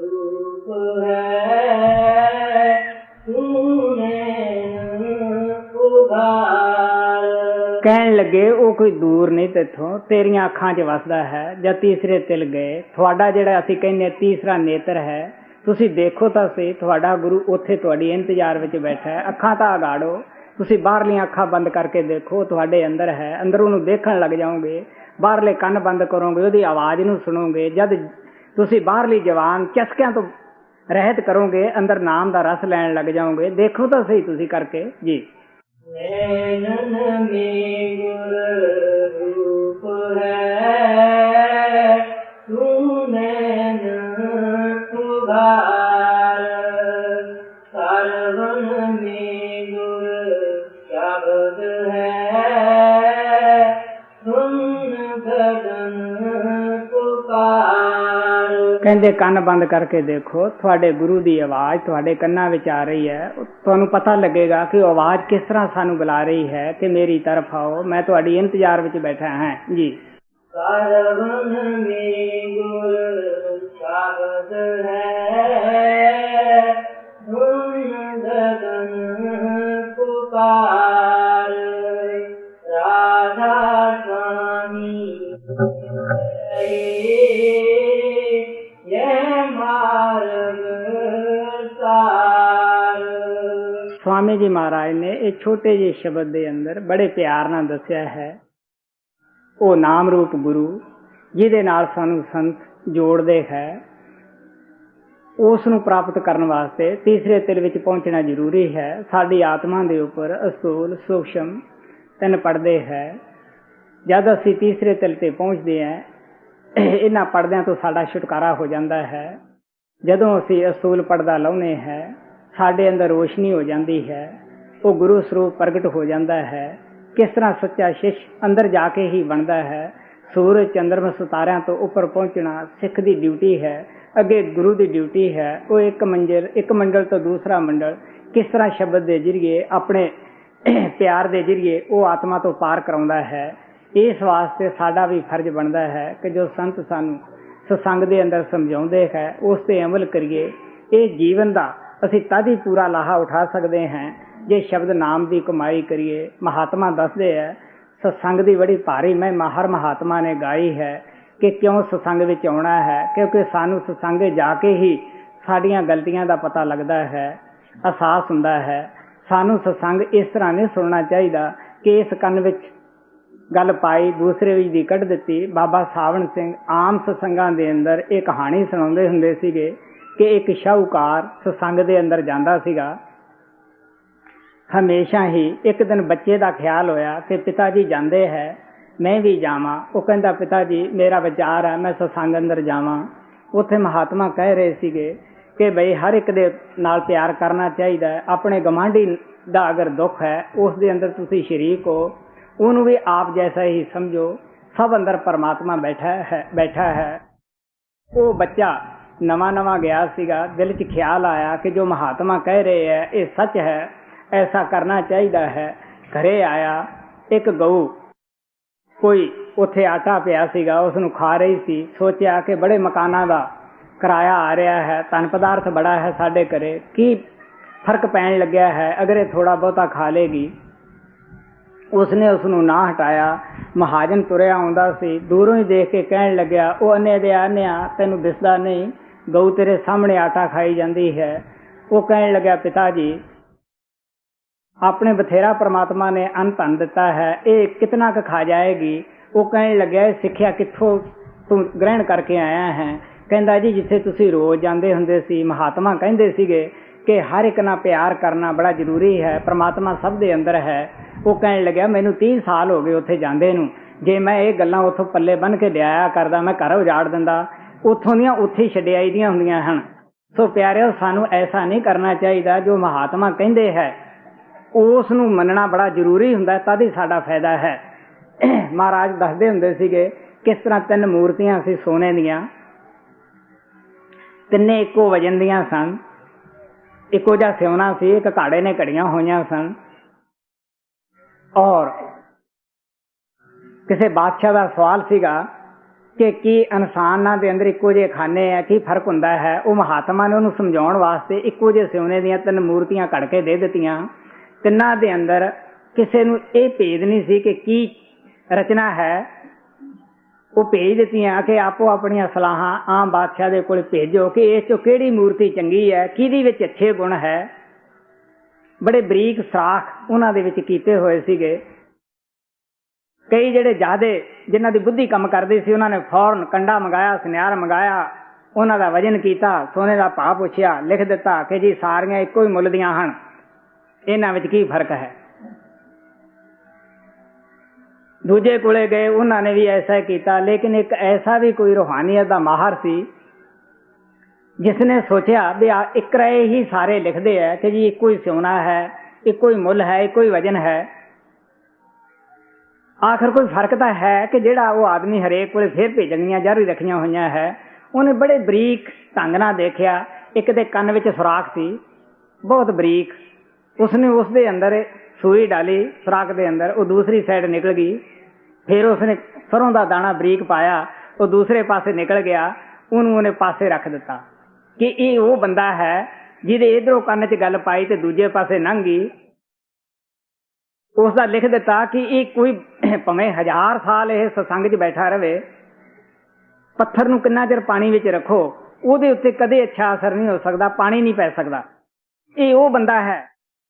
ਰੂਪ ਹੈ, ਤੂੰ ਨੈਣ ਉਧਾਰ। ਕਹਿਣ ਲੱਗੇ ਉਹ ਕੋਈ ਦੂਰ ਨਹੀਂ ਤੇਥੋਂ, ਤੇਰੀਆਂ ਅੱਖਾਂ 'ਚ ਵਸਦਾ ਹੈ। ਜਾਂ ਤੀਸਰੇ ਤਿਲ ਗਏ, ਤੁਹਾਡਾ ਜਿਹੜਾ ਅਸੀਂ ਕਹਿੰਦੇ ਤੀਸਰਾ ਨੇਤਰ ਹੈ, ਤੁਸੀਂ ਦੇਖੋ ਤਾਂ ਸਹੀ, ਤੁਹਾਡਾ ਗੁਰੂ ਉੱਥੇ ਤੁਹਾਡੀ ਇੰਤਜ਼ਾਰ ਵਿੱਚ ਬੈਠਾ ਹੈ। ਅੱਖਾਂ ਤਾਂ ਅਗਾੜੋ, ਤੁਸੀਂ ਬਾਹਰਲੀਆਂ ਅੱਖਾਂ ਬੰਦ ਕਰਕੇ ਦੇਖੋ, ਤੁਹਾਡੇ ਅੰਦਰ ਹੈ, ਅੰਦਰ ਉਹਨੂੰ ਦੇਖਣ ਲੱਗ ਜਾਓਗੇ। ਬਾਹਰਲੇ ਕੰਨ ਬੰਦ ਕਰੋਗੇ, ਉਹਦੀ ਆਵਾਜ਼ ਨੂੰ ਸੁਣੋਗੇ। ਜਦ ਤੁਸੀਂ ਬਾਹਰਲੀ ਜ਼ਬਾਨ ਚਸਕਿਆਂ ਤੋਂ ਰਹਿਤ ਕਰੋਗੇ, ਅੰਦਰ ਨਾਮ ਦਾ ਰਸ ਲੈਣ ਲੱਗ ਜਾਓਗੇ। ਦੇਖੋ ਤਾਂ ਸਹੀ ਤੁਸੀਂ ਕਰਕੇ ਜੀ। ਨੈਣਨ ਮੇਂ ਗੁਰ ਰੂਪ ਹੈ, ਤੂੰ ਨੈਣ ਉਧਾਰ, ਸਰਵਨ ਮੇਂ ਗੁਰ ਸ਼ਬਦ ਹੈ, ਸੁਨ ਗਗਨ ਪੁਕਾਰ। ਕਹਿੰਦੇ ਕੰਨ ਬੰਦ ਕਰਕੇ ਦੇਖੋ, ਤੁਹਾਡੇ ਗੁਰੂ ਦੀ ਆਵਾਜ਼ ਤੁਹਾਡੇ ਕੰਨਾਂ ਵਿੱਚ ਆ ਰਹੀ ਹੈ। ਤੁਹਾਨੂੰ ਪਤਾ ਲੱਗੇਗਾ ਕਿ ਉਹ ਆਵਾਜ਼ ਕਿਸ ਤਰ੍ਹਾਂ ਸਾਨੂੰ ਬੁਲਾ ਰਹੀ ਹੈ ਕਿ ਮੇਰੀ ਤਰਫ ਆਓ, ਮੈਂ ਤੁਹਾਡੀ ਇੰਤਜ਼ਾਰ ਵਿੱਚ ਬੈਠਾ ਹਾਂ ਜੀ। ਸਰਵਨ ਮੇਂ ਗੁਰ ਸ਼ਬਦ ਹੈ, ਸੁਨ ਗਗਨ ਪੁਕਾਰ, ਰਾਧਾ ਸਵਾਮੀ स्वामी जी महाराज ने एक छोटे जे शब्द दे अंदर बड़े प्यार नाल दस्या है, वो नाम रूप गुरु जिहदे नाल सानू संत जोड़दे है, उस नूं प्राप्त करन वास्ते तीसरे तिल विच पहुंचना जरूरी है। साडी आत्मा दे उपर असूल सूक्ष्म तीन पड़दे है। जद असीं तीसरे तिल ते पहुंचदे हैं, इन्हां पड़दियां तो साडा छुटकारा हो जाता है। जदों असीं असूल पड़दा लाउने हैं, साडे अंदर रोशनी हो जाती है, वो गुरु स्वरूप प्रगट हो जाता है। किस तरह सच्चा शिष्य अंदर जाके ही बनता है। सूरज चंद्रमा सितारियां तो उपर पहुंचना सिख की ड्यूटी है, अगे गुरु की ड्यूटी है। वो एक मंडल तो दूसरा मंडल किस तरह शब्द के जरिए अपने प्यार के जरिए वो आत्मा तो पार कराउंदा है। इस वास्ते साडा भी फर्ज बनता है कि जो संत सानू सत्संग दे अंदर समझाउंदे है उस ते अमल करिए। ये जीवन का असी तद ही पूरा लाहा उठा सकते हैं जे शब्द नाम की कमाई करिए। महात्मा दसदे है सत्संग की बड़ी भारी महिमा हर महात्मा ने गाई है कि क्यों सत्संग विच आउणा है, क्योंकि सानू सत्संग जाके ही साडियां गलतियां का पता लगता है, एहसास हुंदा है। सानू सत्संग इस तरह नहीं सुनना चाहिए कि इस कन विच गल पाई दूसरे विच दी कढ़ दित्ती। बाबा सावण सिंह आम सत्संगां दे अंदर एक कहानी सुणाउंदे हुंदे सीगे कि एक शाहूकार सत्संग दे अंदर जांदा सीगा। हमेशा ही एक दिन बच्चे का ख्याल होया कि पिता जी जाते हैं, मैं भी जावां। वो कहंदा पिता जी मेरा विचार है मैं सत्संग अंदर जावां। उत्थे महात्मा कह रहे सीगे कि बई हर एक दे नाल प्यार करना चाहिए। अपने गवांढी दा अगर दुख है उस दे अंदर तुसी शरीक हो, उन्होंने भी आप जैसा ही समझो। सब अंदर परमात्मा बैठा है। वो बच्चा नवा नवा गया सीगा, दिल च ख्याल आया कि जो महात्मा कह रहे हैं ये सच है, ऐसा करना चाहिए है। घरे आया, एक गऊ कोई उत्थे आटा पिया सीगा, उसनू खा रही सी। सोचा कि बड़े मकाना का किराया आ रहा है, धन पदार्थ बड़ा है साडे घरे, की फर्क पैन लग्या है, अगर ये थोड़ा बहुता खा लेगी। उसने उसनू ना हटाया। महाजन तुरया आउंदा सी, दूरों ही देख के कहन लग्या, ओ अन्ने दे आन्या तैनू दिसदा नहीं, गऊ तेरे सामने आटा खाई जाती है। वो कहन लग्या पिता जी अपने बथेरा परमात्मा ने अन्न धन दिता है, ये कितना क खा जाएगी। वो कहन लग्या सिक्ख्या कित्थों तू ग्रहण करके आया है। कहंदा जी जिथे तुसी रोज जांदे हुंदे सी, महात्मा कहंदे सीगे कि हर एक नाल प्यार करना बड़ा जरूरी है, परमात्मा सब दे अंदर है। वो कहन लग्या मैनू 30 साल हो गए उत्थे जांदे नू, जे मैं ये गल्लां उत्थों पल्ले बन के लियाया करदा मैं घर उजाड़ दिंदा, उत्थों दियां उत्थे छड्डियाई दियां हुंदियां हन। सो प्यारिओ सानू ऐसा नहीं करना चाहिए। जो महात्मा कहंदे है उस नू मनना बड़ा जरूरी हुंदा, तद ही साडा फायदा है। महाराज दसदे हुंदे सीगे किस तरह 3 मूर्तियां सी सोने दियां, तिन्ने इक्को वजन दियां सन, इक्को जिहा सिउना सी, एक घाड़े ने घड़ियां होईयां सन। और किसी बादशाह का सवाल सीगा कि की इंसानां दे अंदर इक्को जिहे खाने है, की फर्क हुंदा है। वो महात्मा ने उन्होंने समझाउण वास्ते इक्को जिहे सिउने दियां 3 मूर्तियां घड़ के दे दित्तियां। तिन्नां दे अंदर किसी नूं ये भेद नहीं सी कि की रचना है। वो भेज दित्तियां कि आपो अपनियां सलाहां आम बादशाह दे कोल भेजो कि इस चों किहड़ी मूर्ति चंगी है, किहदी विच अच्छे गुण है। बड़े बरीक सराख उन्हां दे विच कीते होए सीगे। कई जिहड़े जादे जिन्हां दी बुद्धि कम करदी सी, उन्हां ने फौरन कंडा मंगाया, सुनियार मंगाया, उन्हां दा वजन कीता, सोने दा भाव पुछया, लिख दिता कि जी सारियां इक्को ही मुੱਲ ਦੀਆਂ ਹਨ, इन्हां विच की फर्क है। दूजे कोले गए, उन्होंने भी ऐसा ही किया। लेकिन एक ऐसा भी कोई रूहानियत का माहर सी जिसने सोचा भी एक रहे ही सारे लिखते हैं कि जी इको ही सोना है, इको ही मुੱਲ है, इको ही वजन है। आखिर कोई फर्क तो है कि जिहड़ा वो आदमी हरेक कोले फिर भेजणियां जारी रखियां हुई है। उन्हें बड़े बरीक ढंग नाल देखिया, एक दे कन्न विच सुराख सी बहुत बरीक, उसने उस दे अंदर सूई डाली सुराख दे अंदर, वो दूसरी साइड निकल गई। फिर उसने सरों का दाना बरीक पाया, वो दूसरे पासे निकल गया, उन्होंने पासे रख दिता कि ये वो बंदा है जिहदे इधरों कन्न च गल पाई ते दूजे पासे लंघ गई। उसका लिख दिता कि ये कोई भावें 1000 साल यह सत्संग च बैठा रहे, पत्थर नूं किन्ना चिर पानी विच रखो उहदे उत्ते कदे अच्छा असर नहीं हो सकता, पानी नहीं पै सकता। ये वो बंदा है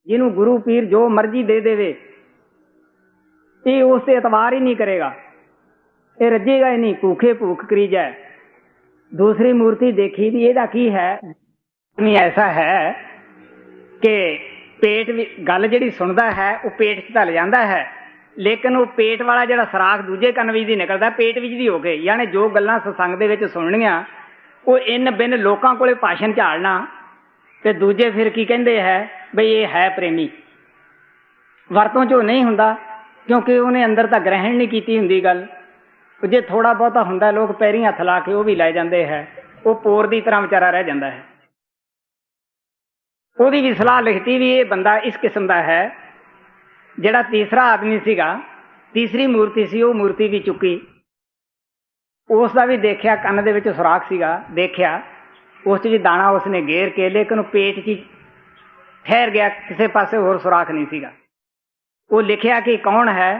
जिन्हों गुरु पीर जो मर्जी दे देवे, ये उससे एतबार ही नहीं करेगा, ये रजेगा ही नहीं, भूखे भूख करी जाए। दूसरी मूर्ति देखी भी एदा की है, ऐसा है कि पेट गल जिहड़ी सुनदा है वो पेट च ढल जांदा है, लेकिन वो पेट वाला जिहड़ा सराख दूजे कन्न विच दी निकलदा पेट विच दी हो के, यानी जो गल्लां सत्संग दे विच सुननियां वो इन बिन लोकां कोले भाषण झाड़ना ते दूजे फिर की कहंदे है बई ये है प्रेमी। वरतों चो नहीं हुंदा क्योंकि उन्हें अंदर तक ग्रहण नहीं की हुंदी गल। जे थोड़ा बहुता हुंदा लोग पैरीं हथ ला के वो भी लै जांदे है, वो पोर दी तरह विचारा रह जांदा है। ਉਹਦੀ भी सलाह लिखती भी ये बंदा इस किस्म का है। जिहड़ा तीसरा आदमी सीगा, तीसरी मूर्ति सी, वो मूर्ति भी चुकी, उसका भी देखिया कन्न दे विच सुराख सीगा, देखिया उस भी दाना उसने घेर के, लेकिन पेट च ठहर गया, किसी पासे होर सुराख नहीं सीगा। वो लिखिया कि कौन है,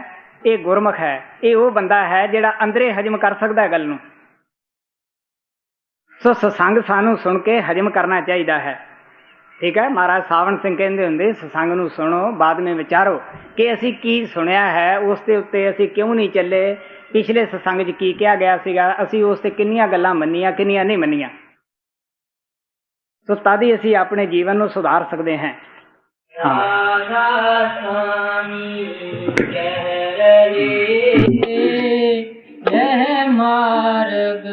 ये गुरमुख है, ये वो बंदा है जिहड़ा अंदरे हजम कर सकता है गल नूं। सो सत्संग सानू सुन के हजम करना चाहिए है। ठीक है, महाराज सावन सिंह कहते होंगे सत्संग नूं सुनो बाद में विचारो कि असी की सुनिया है, उस दे उत्ते असी क्यों नहीं चले, पिछले सत्संग च की कहा गया सीगा, असी उस ते किन्नियां गल्लां मन्नियां किन्नियां नहीं मन्नियां। तो तद ही असी अपने जीवन नूं सुधार सकते हैं। राधा स्वामी कह रहे ਮਾਰਗ